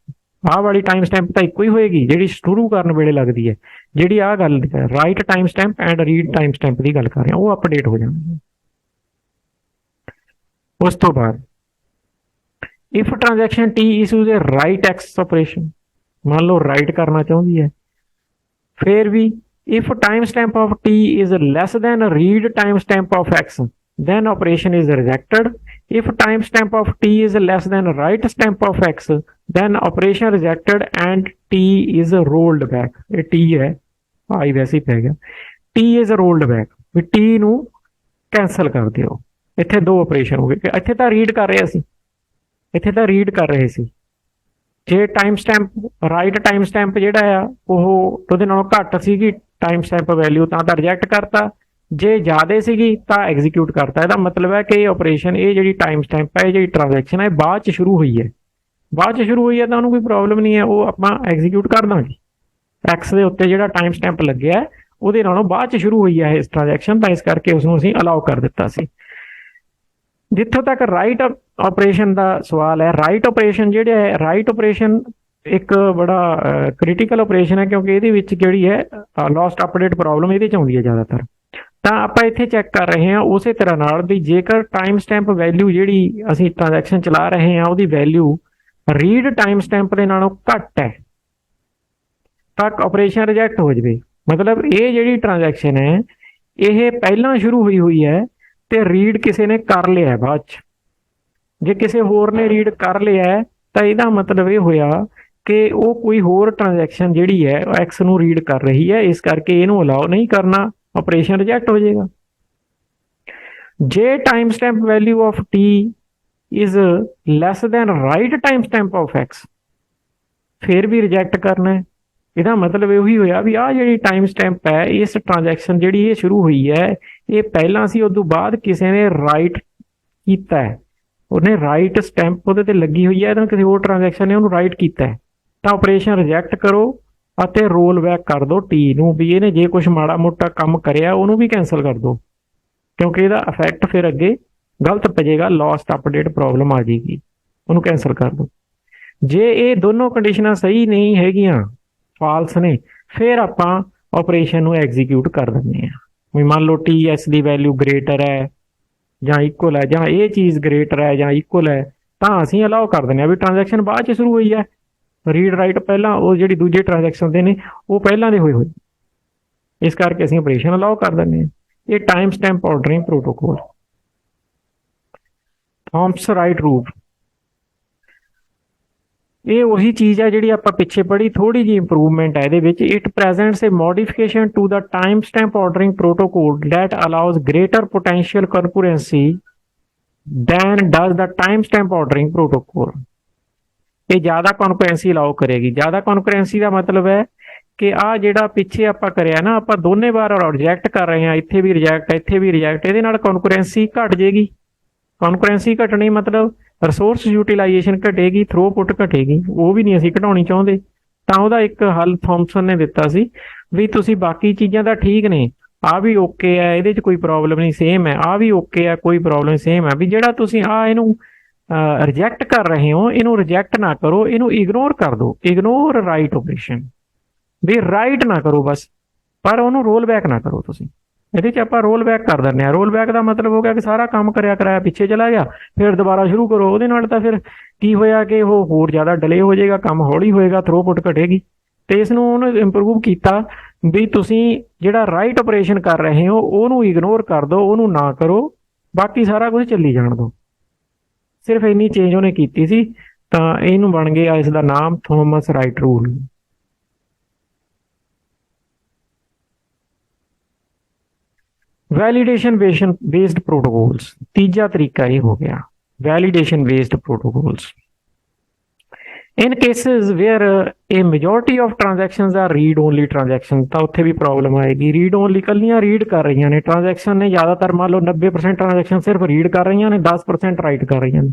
S1: ਆਹ ਵਾਲੀ ਟਾਈਮ ਸਟੈਂਪ ਤਾਂ ਇੱਕੋ ਹੀ ਹੋਏਗੀ ਜਿਹੜੀ ਸ਼ੁਰੂ ਕਰਨ ਵੇਲੇ ਲੱਗਦੀ ਹੈ, ਜਿਹੜੀ ਆਹ ਗੱਲ right time stamp and read time stamp ਦੀ ਗੱਲ ਕਰ ਰਹੇ ਹਾਂ ਉਹ ਅਪਡੇਟ ਹੋ ਜਾਣਗੇ। ਉਸ ਤੋਂ ਬਾਅਦ if transaction T issues a write X operation, ਮੰਨ ਲਓ ਰਾਈਟ ਕਰਨਾ ਚਾਹੁੰਦੀ ਹੈ, ਫਿਰ ਵੀ if time stamp of t is less than read time stamp of x, then operation is rejected. If time stamp of t is less than write stamp of x, then operation rejected and t is rolled back। ਇਹ t ਹੈ, ਆਈ ਵੈਸੇ ਹੀ ਪੈ ਗਿਆ, t is rolled back, ਵੀ t ਨੂੰ cancel ਕਰ ਦਿਓ। ਇੱਥੇ ਦੋ ਆਪਰੇਸ਼ਨ ਹੋ ਗਏ, ਇੱਥੇ ਤਾਂ ਰੀਡ ਕਰ ਰਹੇ ਸੀ, ਇੱਥੇ ਤਾਂ ਰੀਡ ਕਰ ਰਹੇ ਸੀ। ਜੇ time stamp right time stamp ਜਿਹੜਾ ਆ ਉਹ ਉਹਦੇ ਨਾਲੋਂ ਘੱਟ ਸੀਗੀ ਟਾਈਮ ਸਟੈਂਪ ਵੈਲਿਊ ਤਾਂ ਰਿਜੈਕਟ ਕਰਤਾ, ਜੇ ਜ਼ਿਆਦਾ ਸੀਗੀ ਤਾਂ ਐਗਜ਼ੀਕਿਊਟ ਕਰਤਾ। ਇਹਦਾ ਮਤਲਬ ਹੈ ਕਿ ਇਹ ਆਪਰੇਸ਼ਨ, ਇਹ ਜਿਹੜੀ ਟਾਈਮ ਸਟੈਂਪ ਹੈ, ਇਹ ਜਿਹੜੀ ਟ੍ਰਾਂਜੈਕਸ਼ਨ ਹੈ ਬਾਅਦ ਚ ਸ਼ੁਰੂ ਹੋਈ ਹੈ, ਬਾਅਦ ਚ ਸ਼ੁਰੂ ਹੋਈ ਹੈ ਤਾਂ ਉਹਨੂੰ ਕੋਈ ਪ੍ਰੋਬਲਮ ਨਹੀਂ ਹੈ, ਉਹ ਆਪਾਂ ਐਗਜ਼ੀਕਿਊਟ ਕਰ ਦਾਂਗੇ। ਐਕਸ ਦੇ ਉੱਤੇ ਜਿਹੜਾ ਟਾਈਮ ਸਟੈਂਪ ਲੱਗਿਆ ਉਹਦੇ ਨਾਲੋਂ ਬਾਅਦ ਚ ਸ਼ੁਰੂ ਹੋਈ ਹੈ ਇਸ ਟ੍ਰਾਂਜੈਕਸ਼ਨ, ਤਾਂ ਇਸ ਕਰਕੇ ਉਸਨੂੰ ਅਸੀਂ ਅਲਾਉ ਕਰ ਦਿੱਤਾ ਸੀ। ਜਿੱਥੋਂ ਤੱਕ ਰਾਈਟ ਆਪਰੇਸ਼ਨ ਦਾ ਸਵਾਲ ਹੈ, ਰਾਈਟ ਆਪਰੇਸ਼ਨ ਜਿਹੜੇ ਹੈ, ਰਾਈਟ ਆਪਰੇਸ਼ਨ ਇੱਕ ਬੜਾ ਕ੍ਰਿਟੀਕਲ ਆਪਰੇਸ਼ਨ ਹੈ ਕਿਉਂਕਿ ਇਹਦੇ ਵਿੱਚ ਜਿਹੜੀ ਹੈ ਲੋਸਟ ਅਪਡੇਟ ਪ੍ਰੋਬਲਮ ਇਹਦੇ ਚ ਆਉਂਦੀ ਹੈ ਜ਼ਿਆਦਾਤਰ। ਤਾਂ ਆਪਾਂ ਇੱਥੇ ਚੈੱਕ ਕਰ ਰਹੇ ਹਾਂ ਉਸੇ ਤਰ੍ਹਾਂ ਨਾਲ ਵੀ ਜੇਕਰ ਟਾਈਮ ਸਟੈਂਪ ਵੈਲਿਊ ਜਿਹੜੀ ਅਸੀਂ ਟ੍ਰਾਂਜੈਕਸ਼ਨ ਚਲਾ ਰਹੇ ਹਾਂ ਉਹਦੀ ਵੈਲਿਊ ਰੀਡ ਟਾਈਮ ਸਟੈਂਪ ਦੇ ਨਾਲੋਂ ਘੱਟ ਹੈ ਤਾਂ ਆਪਰੇਸ਼ਨ ਰਿਜੈਕਟ ਹੋ ਜਾਵੇ। ਮਤਲਬ ਇਹ ਜਿਹੜੀ ਟ੍ਰਾਂਜੈਕਸ਼ਨ ਹੈ ਇਹ ਪਹਿਲਾਂ ਸ਼ੁਰੂ ਹੋਈ ਹੈ ਤੇ ਰੀਡ ਕਿਸੇ ਨੇ ਕਰ ਲਿਆ ਬਾਅਦ ਚ, ਜੇ ਕਿਸੇ ਹੋਰ ਨੇ ਰੀਡ ਕਰ ਲਿਆ ਤਾਂ ਇਹਦਾ ਮਤਲਬ ਇਹ ਹੋਇਆ ਕਿ ਉਹ ਕੋਈ ਹੋਰ ਟ੍ਰਾਂਜੈਕਸ਼ਨ ਜਿਹੜੀ ਹੈ ਐਕਸ ਨੂੰ ਰੀਡ ਕਰ ਰਹੀ ਹੈ, ਇਸ ਕਰਕੇ ਇਹਨੂੰ ਅਲਾਉ ਨਹੀਂ ਕਰਨਾ, ਆਪਰੇਸ਼ਨ ਰਿਜੈਕਟ ਹੋ ਜਾਏਗਾ। ਜੇ timestamp value of T is less than write timestamp of X, ਫਿਰ ਵੀ ਰਿਜੈਕਟ ਕਰਨਾ ਹੈ। ਇਹਦਾ ਮਤਲਬ ਇਹੀ ਹੋਇਆ ਵੀ ਆਹ ਜਿਹੜੀ ਟਾਈਮ ਸਟੈਂਪ ਹੈ ਇਸ ਟ੍ਰਾਂਜੈਕਸ਼ਨ ਜਿਹੜੀ ਇਹ ਸ਼ੁਰੂ ਹੋਈ ਹੈ ਇਹ ਪਹਿਲਾਂ ਸੀ, ਉਸ ਤੋਂ ਬਾਅਦ ਕਿਸੇ ਨੇ ਰਾਈਟ ਕੀਤਾ ਹੈ, ਉਹਨੇ ਰਾਈਟ ਸਟੈਂਪ ਉਹਦੇ ਤੇ ਲੱਗੀ ਹੋਈ ਹੈ ਤਾਂ ਕਿਸੇ ਹੋਰ ਟ੍ਰਾਂਜੈਕਸ਼ਨ ਨੇ ਉਹਨੂੰ ਰਾਈਟ ਕੀਤਾ ਹੈ, ਤਾਂ ਆਪਰੇਸ਼ਨ ਰਿਜੈਕਟ ਕਰੋ ਅਤੇ ਰੋਲ ਬੈਕ ਕਰ ਦਿਓ ਟੀ ਨੂੰ, ਵੀ ਇਹਨੇ ਜੇ ਕੁਝ ਮਾੜਾ ਮੋਟਾ ਕੰਮ ਕਰਿਆ ਉਹਨੂੰ ਵੀ ਕੈਂਸਲ ਕਰ ਦਿਓ ਕਿਉਂਕਿ ਇਹਦਾ ਇਫੈਕਟ ਫਿਰ ਅੱਗੇ ਗਲਤ ਪਜੇਗਾ, ਲੋਸਟ ਅਪਡੇਟ ਪ੍ਰੋਬਲਮ ਆ ਜਾਏਗੀ, ਉਹਨੂੰ ਕੈਂਸਲ ਕਰ ਦਿਓ। ਜੇ ਇਹ ਦੋਨੋਂ ਕੰਡੀਸ਼ਨਾਂ ਸਹੀ ਨਹੀਂ ਹੈਗੀਆਂ, ਫਾਲਸ ਨੇ, ਫਿਰ ਆਪਾਂ ਆਪਰੇਸ਼ਨ ਨੂੰ ਐਗਜ਼ੀਕਿਊਟ ਕਰ ਦਿੰਦੇ ਹਾਂ। ਵੀ ਮੰਨ ਲਓ ਟੀ ਐਸ ਦੀ ਵੈਲਿਊ ਗ੍ਰੇਟਰ ਹੈ ਜਾਂ ਇਕੁਅਲ ਹੈ, ਜਾਂ ਇਹ ਚੀਜ਼ ਗ੍ਰੇਟਰ ਹੈ ਜਾਂ ਇਕੁਅਲ ਹੈ, ਤਾਂ ਅਸੀਂ ਅਲਾਉ ਕਰ ਦਿੰਦੇ ਹਾਂ ਵੀ ਟ੍ਰਾਂਜੈਕਸ਼ਨ ਬਾਅਦ ਚ ਸ਼ੁਰੂ ਹੋਈ ਹੈ, ਰੀਡ ਰਾਈਟ ਪਹਿਲਾਂ, ਉਹ ਜਿਹੜੀ ਦੂਜੇ ਟ੍ਰਾਂਜੈਕਸ਼ਨ ਦੇ ਨੇ ਉਹ ਪਹਿਲਾਂ ਦੇ ਹੋਏ, ਇਸ ਕਰਕੇ ਅਸੀਂ ਆਪਰੇਸ਼ਨ ਅਲਾਉ ਕਰ ਦਿੰਦੇ ਹਾਂ। ਇਹ time stamp ordering protocol. Thomas right rule, ਇਹ ਉਹੀ ਚੀਜ਼ ਹੈ ਜਿਹੜੀ ਆਪਾਂ ਪਿੱਛੇ ਪੜ੍ਹੀ, ਥੋੜੀ ਜਿਹੀ ਇੰਪਰੂਵਮੈਂਟ ਹੈ ਇਹਦੇ ਵਿੱਚ। It presents a modification to the time stamp ordering protocol that allows greater potential concurrency than does the time stamp ordering protocol। ਇਹ ਜ਼ਿਆਦਾ ਕਨਕਰੈਂਸੀ ਅਲਾਉ ਕਰੇਗੀ। ਜ਼ਿਆਦਾ ਕਨਕਰੈਂਸੀ ਦਾ ਮਤਲਬ ਹੈ ਕਿ ਆ ਜਿਹੜਾ ਪਿੱਛੇ ਆਪਾਂ ਕਰਿਆ ਨਾ, ਆਪਾਂ ਦੋਨੇ ਵਾਰ ਰਿਜੈਕਟ ਕਰ ਰਹੇ ਹਾਂ, ਇੱਥੇ ਵੀ ਰਿਜੈਕਟ ਇੱਥੇ ਵੀ ਰਿਜੈਕਟ, ਇਹਦੇ ਨਾਲ ਕਨਕਰੈਂਸੀ ਘਟ ਜੇਗੀ। ਕਨਕਰੈਂਸੀ ਘਟਣੀ ਮਤਲਬ ਰਿਸੋਰਸ ਯੂਟਿਲਾਈਜੇਸ਼ਨ ਘਟੇਗੀ, ਥਰੂਪੁੱਟ ਘਟੇਗੀ, ਉਹ ਵੀ ਨਹੀਂ ਅਸੀਂ ਘਟਾਉਣੀ ਚਾਹੁੰਦੇ। ਤਾਂ ਉਹਦਾ ਇੱਕ ਹੱਲ ਥੌਮਸਨ ਨੇ ਦਿੱਤਾ ਸੀ ਵੀ ਤੁਸੀਂ ਬਾਕੀ ਚੀਜ਼ਾਂ ਤਾਂ ਠੀਕ ਨੇ, ਆ ਵੀ ਓਕੇ ਹੈ, ਇਹਦੇ 'ਚ ਕੋਈ ਪ੍ਰੋਬਲਮ ਨਹੀਂ, ਸੇਮ ਹੈ, ਆ ਵੀ ਓਕੇ ਹੈ, ਕੋਈ ਪ੍ਰੋਬਲਮ ਸੇਮ ਹੈ, ਵੀ ਜਿਹੜਾ ਤੁਸੀਂ ਇਹਨੂੰ ਰਿਜੈਕਟ ਕਰ ਰਹੇ ਹੋ ਇਹਨੂੰ ਰਿਜੈਕਟ ਨਾ ਕਰੋ, ਇਹਨੂੰ ਇਗਨੋਰ ਕਰ ਦਿਓ। ਇਗਨੋਰ ਰਾਈਟ ਆਪਰੇਸ਼ਨ, ਵੀ ਰਾਈਟ ਨਾ ਕਰੋ ਬਸ, ਪਰ ਉਹਨੂੰ ਰੋਲ ਬੈਕ ਨਾ ਕਰੋ ਤੁਸੀਂ। ਇਹਦੇ 'ਚ ਆਪਾਂ ਰੋਲ ਬੈਕ ਕਰ ਦਿੰਦੇ ਹਾਂ। ਰੋਲ ਬੈਕ ਦਾ ਮਤਲਬ ਹੋ ਗਿਆ ਕਿ ਸਾਰਾ ਕੰਮ ਕਰਿਆ ਕਰਾਇਆ ਪਿੱਛੇ ਚਲਾ ਗਿਆ, ਫਿਰ ਦੁਬਾਰਾ ਸ਼ੁਰੂ ਕਰੋ। ਉਹਦੇ ਨਾਲ ਤਾਂ ਫਿਰ ਕੀ ਹੋਇਆ ਕਿ ਉਹ ਹੋਰ ਜ਼ਿਆਦਾ ਡਿਲੇ ਹੋ ਜਾਏਗਾ, ਕੰਮ ਹੌਲੀ ਹੋਏਗਾ, ਥਰੂਪੁੱਟ ਘਟੇਗੀ। ਤੇ ਇਸ ਨੂੰ ਉਹਨੇ ਇੰਪਰੂਵ ਕੀਤਾ ਵੀ ਤੁਸੀਂ ਜਿਹੜਾ ਰਾਈਟ ਆਪਰੇਸ਼ਨ ਕਰ ਰਹੇ ਹੋ ਉਹਨੂੰ ਇਗਨੋਰ ਕਰ ਦਿਓ, ਉਹਨੂੰ ਨਾ ਕਰੋ, ਬਾਕੀ ਸਾਰਾ ਕੁਝ ਚੱਲੀ ਜਾਣ ਦਿਓ। ਸਿਰਫ ਇੰਨੀ ਚੇਂਜ ਉਹਨੇ ਕੀਤੀ ਸੀ, ਤਾਂ ਇਹਨੂੰ ਬਣ ਗਿਆ ਇਸ ਦਾ ਨਾਮ Thomas write rule. Validation based protocols, ਤੀਜਾ ਤਰੀਕਾ ਇਹ ਹੋ ਗਿਆ validation based protocols. In cases where a majority of transactions are read only transactions, ਤਾਂ ਉੱਥੇ ਵੀ ਪ੍ਰੋਬਲਮ ਆਏਗੀ। ਰੀਡ ਓਨਲੀ ਕੱਲੀਆਂ ਰੀਡ ਕਰ ਰਹੀਆਂ ਨੇ ਟ੍ਰਾਂਜੈਕਸ਼ਨ ਨੇ, ਜ਼ਿਆਦਾਤਰ ਮੰਨ ਲਓ 90% ਟ੍ਰਾਂਜੈਕਸ਼ਨ ਸਿਰਫ ਰੀਡ ਕਰ ਰਹੀਆਂ ਨੇ, 10% ਰਾਈਟ ਕਰ ਰਹੀਆਂ ਨੇ।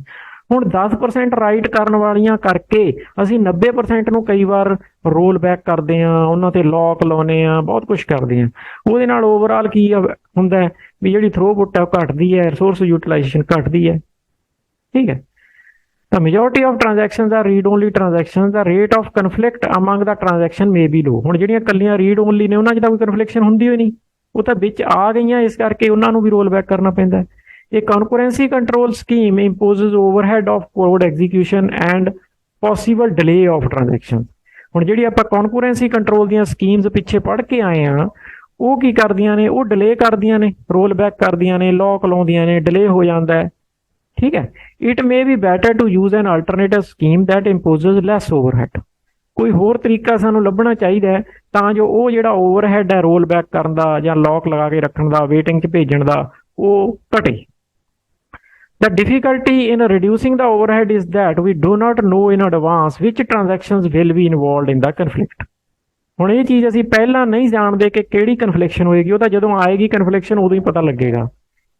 S1: ਹੁਣ 10% ਰਾਈਟ ਕਰਨ ਵਾਲੀਆਂ ਕਰਕੇ ਅਸੀਂ 90% ਨੂੰ ਕਈ ਵਾਰ ਰੋਲ ਬੈਕ ਕਰਦੇ ਹਾਂ, ਉਹਨਾਂ ਤੇ ਲੌਕ ਲਾਉਂਦੇ ਹਾਂ, ਬਹੁਤ ਕੁਝ ਕਰਦੇ ਹਾਂ। ਉਹਦੇ ਨਾਲ ਓਵਰਆਲ ਕੀ ਹੁੰਦਾ ਹੈ ਵੀ ਜਿਹੜੀ ਥਰੂਪੁੱਟ ਹੈ ਉਹ ਘਟਦੀ ਹੈ, ਰਿਸੋਰਸ ਯੂਟਿਲਾਈਜੇਸ਼ਨ ਘਟਦੀ ਹੈ। ਠੀਕ ਹੈ। The majority of transactions are read-only transactions. The rate of conflict among the transaction may be low. ਹੁਣ ਜਿਹੜੀਆਂ ਕੱਲੀਆਂ ਰੀਡ ਓਨਲੀ ਨੇ ਉਹਨਾਂ 'ਚ ਤਾਂ ਕੋਈ ਕਨਫਲਿਕਸ਼ਨ ਹੁੰਦੀ ਹੋਈ ਨਹੀਂ, ਉਹ ਤਾਂ ਵਿੱਚ ਆ ਗਈਆਂ, ਇਸ ਕਰਕੇ ਉਹਨਾਂ ਨੂੰ ਵੀ ਰੋਲ ਬੈਕ ਕਰਨਾ ਪੈਂਦਾ। ਇਹ concurrency control scheme imposes overhead of code execution and possible delay of transactions. ਹੁਣ ਜਿਹੜੀ ਆਪਾਂ concurrency control ਦੀਆਂ ਸਕੀਮਸ ਪਿੱਛੇ ਪੜ੍ਹ ਕੇ ਆਏ ਆ, ਉਹ ਕੀ ਕਰਦੀਆਂ ਨੇ, ਉਹ ਡਿਲੇ ਕਰਦੀਆਂ ਨੇ, ਰੋਲ ਬੈਕ ਕਰਦੀਆਂ ਨੇ, ਲੌਕ ਲਾਉਂਦੀਆਂ ਨੇ, ਡਿਲੇ ਹੋ ਜਾਂਦਾ ਹੈ। ਠੀਕ ਹੈ। It may be better to use an alternative scheme that imposes less overhead. ਕੋਈ ਹੋਰ ਤਰੀਕਾ ਸਾਨੂੰ ਲੱਭਣਾ ਚਾਹੀਦਾ ਹੈ ਤਾਂ ਜੋ ਉਹ ਜਿਹੜਾ ਓਵਰਹੈਡ ਹੈ ਰੋਲ ਬੈਕ ਕਰਨ ਦਾ ਜਾਂ ਲੌਕ ਲਗਾ ਕੇ ਰੱਖਣ ਦਾ, ਵੇਟਿੰਗ 'ਚ ਭੇਜਣ ਦਾ, ਉਹ ਘਟੇ। The difficulty in reducing the overhead is that we do not know in advance which transactions will be involved in the conflict. ਹੁਣ ਇਹ ਚੀਜ਼ ਅਸੀਂ ਪਹਿਲਾਂ ਨਹੀਂ ਜਾਣਦੇ ਕਿ ਕਿਹੜੀ ਕਨਫਲਿਕਸ਼ਨ ਹੋਏਗੀ, ਉਹ ਤਾਂ ਜਦੋਂ ਆਏਗੀ ਕਨਫਲਿਕਸ਼ਨ ਉਦੋਂ ਹੀ ਪਤਾ ਲੱਗੇਗਾ।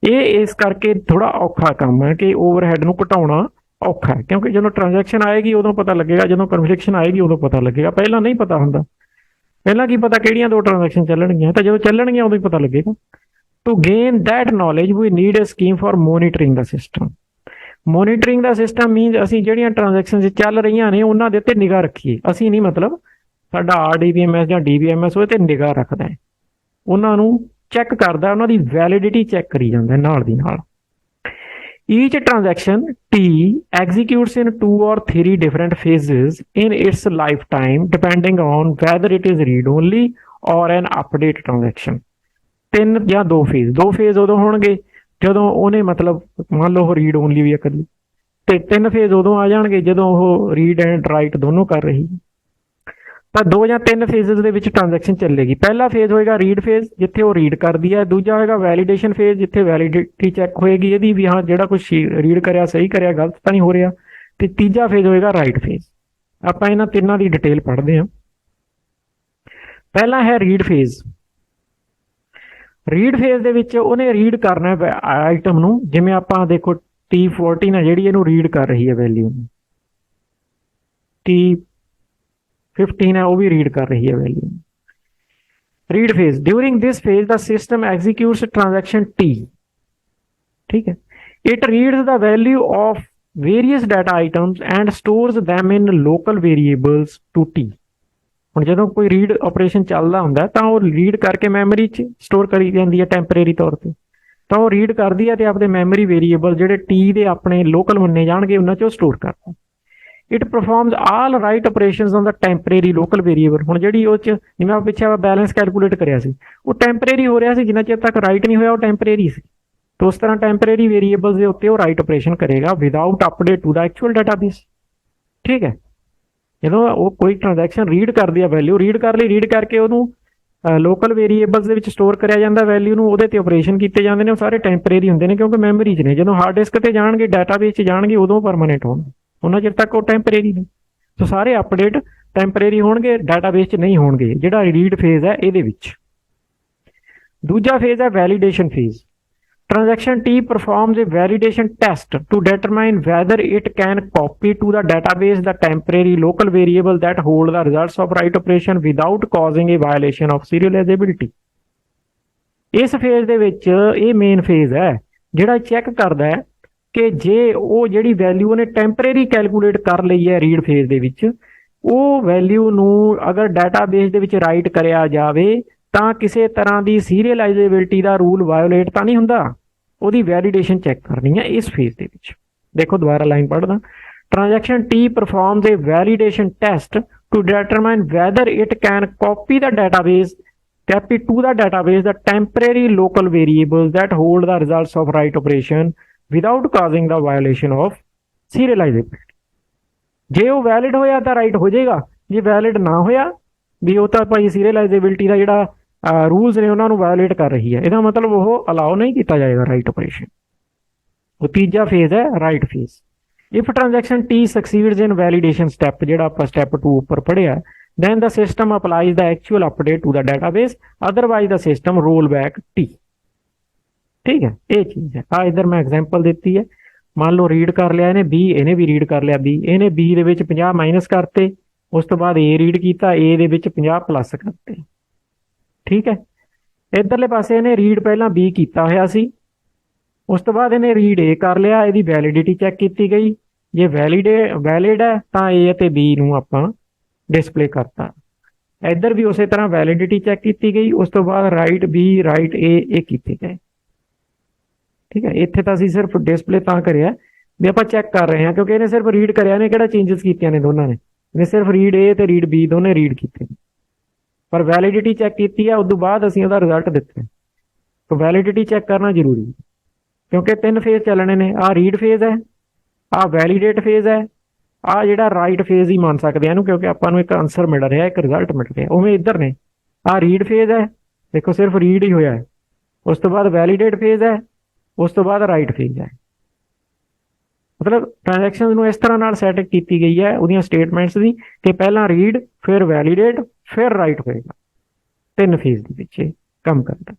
S1: ਇਹ ਇਸ ਕਰਕੇ ਥੋੜਾ ਔਖਾ ਕੰਮ ਹੈ ਕਿ ਓਵਰਹੈਡ ਨੂੰ ਘਟਾਉਣਾ ਔਖਾ ਹੈ, ਕਿਉਂਕਿ ਜਦੋਂ ਟ੍ਰਾਂਜੈਕਸ਼ਨ ਆਏਗੀ ਉਦੋਂ ਪਤਾ ਲੱਗੇਗਾ, ਜਦੋਂ ਕਨਫਲਿਕਸ਼ਨ ਆਏਗੀ ਉਦੋਂ ਪਤਾ ਲੱਗੇਗਾ। ਪਹਿਲਾਂ ਨਹੀਂ ਪਤਾ ਹੁੰਦਾ, ਪਹਿਲਾਂ ਕੀ ਪਤਾ ਕਿਹੜੀਆਂ ਦੋ ਟ੍ਰਾਂਜੈਕਸ਼ਨ ਚੱਲਣਗੀਆਂ, ਤਾਂ ਜਦੋਂ ਚੱਲਣਗੀਆਂ ਉਦੋਂ ਹੀ ਪਤਾ ਲੱਗੇਗਾ। To gain that knowledge we need a scheme for monitoring ਦਾ ਸਿਸਟਮ। ਮੋਨੀਟਰਿੰਗ ਦਾ ਸਿਸਟਮ ਮੀਨਸ ਅਸੀਂ ਜਿਹੜੀਆਂ ਟ੍ਰਾਂਜੈਕਸ਼ਨ ਚੱਲ ਰਹੀਆਂ ਨੇ ਉਹਨਾਂ ਦੇ ਉੱਤੇ ਨਿਗਾਹ ਰੱਖੀਏ। ਅਸੀਂ ਨਹੀਂ, ਮਤਲਬ ਸਾਡਾ RDBMS ਜਾਂ DBMS ਉਹਦੇ ਤੇ ਨਿਗਾਹ ਰੱਖਦਾ ਹੈ, ਉਹਨਾਂ ਨੂੰ ਚੈੱਕ ਕਰਦਾ, ਉਹਨਾਂ ਦੀ ਵੈਲਿਡਿਟੀ ਚੈੱਕ ਕਰੀ ਜਾਂਦਾ ਨਾਲ ਦੀ ਨਾਲ। Each transaction T executes in 2 or 3 different phases in its lifetime depending on whether it is read only or an update transaction. 3 ਜਾਂ 2 ਫੇਜ਼ ਉਦੋਂ ਹੋਣਗੇ ਜਦੋਂ ਉਹਨੇ, ਮਤਲਬ ਮੰਨ ਲਓ ਉਹ ਰੀਡ ਓਨਲੀ ਵੀ ਇਕੱਲੀ, ਤੇ 3 ਫੇਜ਼ ਉਦੋਂ ਆ ਜਾਣਗੇ ਜਦੋਂ ਉਹ ਰੀਡ ਐਂਡ ਰਾਈਟ ਦੋਨੋਂ ਕਰ ਰਹੀ। ਤਾਂ 2 ਜਾਂ 3 ਫੇਜ਼ਸ ਦੇ ਵਿੱਚ ਟ੍ਰਾਂਜੈਕਸ਼ਨ ਚੱਲੇਗੀ। ਪਹਿਲਾ ਫੇਜ਼ ਹੋਏਗਾ ਰੀਡ ਫੇਜ਼, ਜਿੱਥੇ ਉਹ ਰੀਡ ਕਰਦੀ ਹੈ। ਦੂਜਾ ਹੋਏਗਾ ਵੈਲੀਡੇਸ਼ਨ ਫੇਜ਼, ਜਿੱਥੇ ਵੈਲਿਡਿਟੀ ਚੈੱਕ ਹੋਏਗੀ ਇਹਦੀ ਵੀ, ਹਾਂ ਜਿਹੜਾ ਕੁਝ ਰੀਡ ਕਰਿਆ ਸਹੀ ਕਰਿਆ, ਗਲਤ ਤਾਂ ਨਹੀਂ ਹੋ ਰਿਹਾ। ਤੇ ਤੀਜਾ ਫੇਜ਼ ਹੋਏਗਾ ਰਾਈਟ ਫੇਜ਼। ਆਪਾਂ ਇਹਨਾਂ ਤਿੰਨਾਂ ਦੀ ਡਿਟੇਲ ਪੜ੍ਹਦੇ ਹਾਂ। ਪਹਿਲਾ ਹੈ ਰੀਡ ਫੇਜ਼। ਰੀਡ ਫੇਜ਼ ਦੇ ਵਿੱਚ ਉਹਨੇ ਰੀਡ ਕਰਨਾ ਆਈਟਮ ਨੂੰ, ਜਿਵੇਂ ਆਪਾਂ ਦੇਖੋ T14 ਹੈ ਜਿਹੜੀ ਇਹਨੂੰ ਰੀਡ ਕਰ ਰਹੀ ਹੈ ਵੈਲਿਊ ਨੂੰ, T15 ਹੈ ਉਹ ਵੀ ਰੀਡ ਕਰ ਰਹੀ ਹੈ value. Read phase, during this phase the system executes transaction T। ਠੀਕ ਹੈ। It reads the value of various data items and stores them in local variables to T। ਹੁਣ ਜਦੋਂ ਕੋਈ ਰੀਡ ਆਪਰੇਸ਼ਨ ਚੱਲਦਾ ਹੁੰਦਾ ਤਾਂ ਉਹ ਰੀਡ ਕਰਕੇ ਮੈਮਰੀ 'ਚ ਸਟੋਰ ਕਰੀ ਜਾਂਦੀ ਹੈ ਟੈਂਪਰੇਰੀ ਤੌਰ ਤੇ, ਤਾਂ ਉਹ ਰੀਡ ਕਰਦੀ ਹੈ ਤੇ ਆਪਣੇ ਮੈਮਰੀ ਵੇਰੀਏਬਲ ਜਿਹੜੇ T ਦੇ ਆਪਣੇ ਲੋਕਲ ਮੰਨੇ ਜਾਣਗੇ ਉਹਨਾਂ 'ਚ ਉਹ ਸਟੋਰ ਕਰਦਾ। It performs all write operations on the temporary local variable. ਹੁਣ ਜਿਹੜੀ ਉਹ 'ਚ ਜਿਵੇਂ ਆਪਾਂ ਪਿੱਛੇ ਬੈਲੈਂਸ ਕੈਲਕੂਲੇਟ ਕਰਿਆ ਸੀ, ਉਹ ਟੈਂਪਰੇਰੀ ਹੋ ਰਿਹਾ ਸੀ, ਜਿੰਨਾ ਚਿਰ ਤੱਕ ਰਾਈਟ ਨਹੀਂ ਹੋਇਆ ਉਹ ਟੈਂਪਰੇਰੀ ਸੀ। ਤਾਂ ਉਸ ਤਰ੍ਹਾਂ ਟੈਂਪਰੇਰੀ ਵੇਰੀਏਬਲਸ ਦੇ ਉੱਤੇ ਉਹ ਰਾਈਟ ਆਪਰੇਸ਼ਨ ਕਰੇਗਾ without update to the actual database. ਠੀਕ ਹੈ। ਜਦੋਂ ਉਹ ਕੋਈ ਟ੍ਰਾਂਜੈਕਸ਼ਨ ਰੀਡ ਕਰਦੀ ਆ ਵੈਲਿਊ, ਰੀਡ ਕਰ ਲਈ, ਰੀਡ ਕਰਕੇ ਉਹਨੂੰ ਲੋਕਲ ਵੇਰੀਏਬਲਸ ਦੇ ਵਿੱਚ ਸਟੋਰ ਕਰਿਆ ਜਾਂਦਾ ਵੈਲਿਊ ਨੂੰ, ਉਹਦੇ ਤੇ ਆਪਰੇਸ਼ਨ ਕੀਤੇ ਜਾਂਦੇ ਨੇ, ਉਹ ਸਾਰੇ ਟੈਂਪਰੇਰੀ ਹੁੰਦੇ ਨੇ ਕਿਉਂਕਿ ਮੈਮਰੀ 'ਚ ਨੇ। ਜਦੋਂ ਹਾਰਡ ਡਿਸਕ ਤੇ ਜਾਣਗੇ, ਡਾਟਾਬੇਸ 'ਚ ਜਾਣਗੇ, ਉਦੋਂ ਪਰਮਾਨੈਂਟ ਹੋਣ, ਉਹਨਾਂ ਚਿਰ ਤੱਕ ਉਹ ਟੈਂਪਰੇਰੀ ਨੇ। ਸੋ ਸਾਰੇ ਅਪਡੇਟ ਟੈਂਪਰੇਰੀ ਹੋਣਗੇ, ਡਾਟਾਬੇਸ 'ਚ ਨਹੀਂ ਹੋਣਗੇ, ਜਿਹੜਾ ਰੀਡ ਫੇਜ਼ ਹੈ ਇਹਦੇ ਵਿੱਚ। ਦੂਜਾ ਫੇਜ਼ ਹੈ validation phase. Transaction T performs a validation test to determine whether it can copy to the database the temporary local variable that hold the results of write operation without causing a violation of serializability। ਇਸ phase ਦੇ ਵਿੱਚ ਇਹ main phase ਹੈ ਜਿਹੜਾ check ਕਰਦਾ ਹੈ ਕਿ ਜੇ ਉਹ ਜਿਹੜੀ ਵੈਲਿਊ ਉਹਨੇ ਟੈਂਪਰੇਰੀ ਕੈਲਕੂਲੇਟ ਕਰ ਲਈ ਹੈ ਰੀਡ ਫੇਜ਼ ਦੇ ਵਿੱਚ, ਉਹ ਵੈਲਿਊ ਨੂੰ ਅਗਰ ਡਾਟਾਬੇਸ ਦੇ ਵਿੱਚ ਰਾਈਟ ਕਰਿਆ ਜਾਵੇ ਤਾਂ ਕਿਸੇ ਤਰ੍ਹਾਂ ਦੀ ਸੀਰੀਅਲਾਈਜ਼ੇਬਿਲਟੀ ਦਾ ਰੂਲ ਵਾਇਓਲੇਟ ਤਾਂ ਨਹੀਂ ਹੁੰਦਾ। ਉਹਦੀ ਵੈਲੀਡੇਸ਼ਨ ਚੈੱਕ ਕਰਨੀ ਹੈ ਇਸ ਫੇਜ਼ ਦੇ ਵਿੱਚ। ਦੇਖੋ ਦੁਬਾਰਾ ਲਾਈਨ ਪੜ੍ਹਦਾ। Transaction T performs a validation test to determine whether it can copy the database copy to the database the temporary local variables that hold the results of write operation without causing the violation of serializability। ਜੇ ਉਹ valid ਹੋਇਆ ਤਾਂ right ਹੋ ਜਾਏਗਾ, ਜੇ valid ਨਾ ਹੋਇਆ ਵੀ ਉਹ ਤਾਂ ਭਾਈ ਸੀਰੀਅਲਾਈਜ਼ੇਬਿਲਟੀ ਦਾ ਜਿਹੜਾ ਰੂਲਸ ਨੇ ਉਹਨਾਂ ਨੂੰ ਵਾਇਓਲੇਟ ਕਰ ਰਹੀ ਹੈ, ਇਹਦਾ ਮਤਲਬ ਉਹ ਅਲਾਓ ਨਹੀਂ ਕੀਤਾ ਜਾਏਗਾ ਰਾਈਟ ਆਪਰੇਸ਼ਨ। ਉਹ ਤੀਜਾ ਫੇਜ਼ ਹੈ right phase. If transaction T succeeds in validation step, ਜਿਹੜਾ ਆਪਾਂ ਸਟੈਪ 2 ਉੱਪਰ ਪੜ੍ਹਿਆ, then the system applies the actual update to the database, otherwise the system roll back T। ठीक है, ये चीज है। हाँ इधर मैं एग्जांपल देती है। मान लो रीड कर लिया इन्हें B, इन्हें भी रीड कर लिया B, इन्हें B ਦੇ ਵਿੱਚ 50 ਮਾਈਨਸ ਕਰਤੇ, ਉਸ ਤੋਂ ਬਾਅਦ A ਰੀਡ ਕੀਤਾ, A ਦੇ ਵਿੱਚ 50 ਪਲੱਸ ਕਰਤੇ। ਠੀਕ ਹੈ, ਇਧਰਲੇ ਪਾਸੇ ਇਹਨੇ ਰੀਡ ਪਹਿਲਾਂ B ਕੀਤਾ ਹੋਇਆ ਸੀ, ਉਸ ਤੋਂ ਬਾਅਦ ਇਹਨੇ ਰੀਡ A ਕਰ ਲਿਆ, ਇਹਦੀ ਵੈਲਿਡਿਟੀ ਚੈੱਕ ਕੀਤੀ ਗਈ, ਜੇ ਵੈਲਿਡ ਹੈ ਤਾਂ A ਅਤੇ B ਨੂੰ ਆਪਾਂ ਡਿਸਪਲੇ ਕਰਤਾ। ਇੱਧਰ ਵੀ ਉਸੇ ਤਰ੍ਹਾਂ ਵੈਲਿਡਿਟੀ ਚੈੱਕ ਕੀਤੀ ਗਈ, ਉਸ ਤੋਂ ਬਾਅਦ ਰਾਈਟ B ਰਾਈਟ A ਇਹ ਕੀਤੇ ਗਏ। ਠੀਕ ਹੈ, ਇੱਥੇ ਤਾਂ ਅਸੀਂ ਸਿਰਫ ਡਿਸਪਲੇ ਤਾਂ ਕਰਿਆ ਵੀ ਆਪਾਂ ਚੈੱਕ ਕਰ ਰਹੇ ਹਾਂ, ਕਿਉਂਕਿ ਇਹਨੇ ਸਿਰਫ ਰੀਡ ਕਰਿਆ, ਇਹਨੇ ਕਿਹੜਾ ਚੇਂਜਸ ਕੀਤੀਆਂ ਨੇ ਦੋਨਾਂ ਨੇ, ਇਹਨੇ ਸਿਰਫ ਰੀਡ A ਤੇ ਰੀਡ B ਦੋਨੇ ਰੀਡ ਕੀਤੇ, ਪਰ ਵੈਲਿਡਿਟੀ ਚੈੱਕ ਕੀਤੀ ਹੈ, ਉਸ ਤੋਂ ਬਾਅਦ ਅਸੀਂ ਉਹਦਾ ਰਿਜ਼ਲਟ ਦਿੱਤਾ। ਤਾਂ ਵੈਲਿਡਿਟੀ ਚੈੱਕ ਕਰਨਾ ਜ਼ਰੂਰੀ ਹੈ, ਕਿਉਂਕਿ 3 ਫੇਜ਼ ਚੱਲਣੇ ਨੇ। ਆਹ ਰੀਡ ਫੇਜ਼ ਹੈ, ਆਹ ਵੈਲੀਡੇਟ ਫੇਜ਼ ਹੈ, ਆਹ ਜਿਹੜਾ ਰਾਈਟ ਫੇਜ਼ ਹੀ ਮੰਨ ਸਕਦੇ ਆ ਇਹਨੂੰ, ਕਿਉਂਕਿ ਆਪਾਂ ਨੂੰ ਇੱਕ ਆਨਸਰ ਮਿਲ ਰਿਹਾ, ਇੱਕ ਰਿਜ਼ਲਟ ਮਿਲ ਰਿਹਾ। ਉਵੇਂ ਇੱਧਰ ਨੇ, ਆਹ ਰੀਡ ਫੇਜ਼ ਹੈ, ਦੇਖੋ ਸਿਰਫ ਰੀਡ ਹੀ ਹੋਇਆ ਹੈ, ਉਸ ਤੋਂ ਬਾਅਦ ਵੈਲੀਡੇਟ ਫੇਜ਼ ਹੈ, ਉਸ ਤੋਂ ਬਾਅਦ ਰਾਈਟ ਫੇਜ਼ ਹੈ। ਮਤਲਬ ਟ੍ਰਾਂਜੈਕਸ਼ਨ ਨੂੰ ਇਸ ਤਰ੍ਹਾਂ ਨਾਲ ਸੈਟ ਕੀਤੀ ਗਈ ਹੈ ਉਹਦੀਆਂ ਸਟੇਟਮੈਂਟਸ ਦੀ ਕਿ ਪਹਿਲਾਂ ਰੀਡ, ਫਿਰ ਵੈਲੀਡੇਟ, ਫਿਰ ਰਾਈਟ ਹੋਏਗਾ। 3 ਫੇਜ਼ ਦੇ ਵਿੱਚ ਕੰਮ ਕਰਦਾ।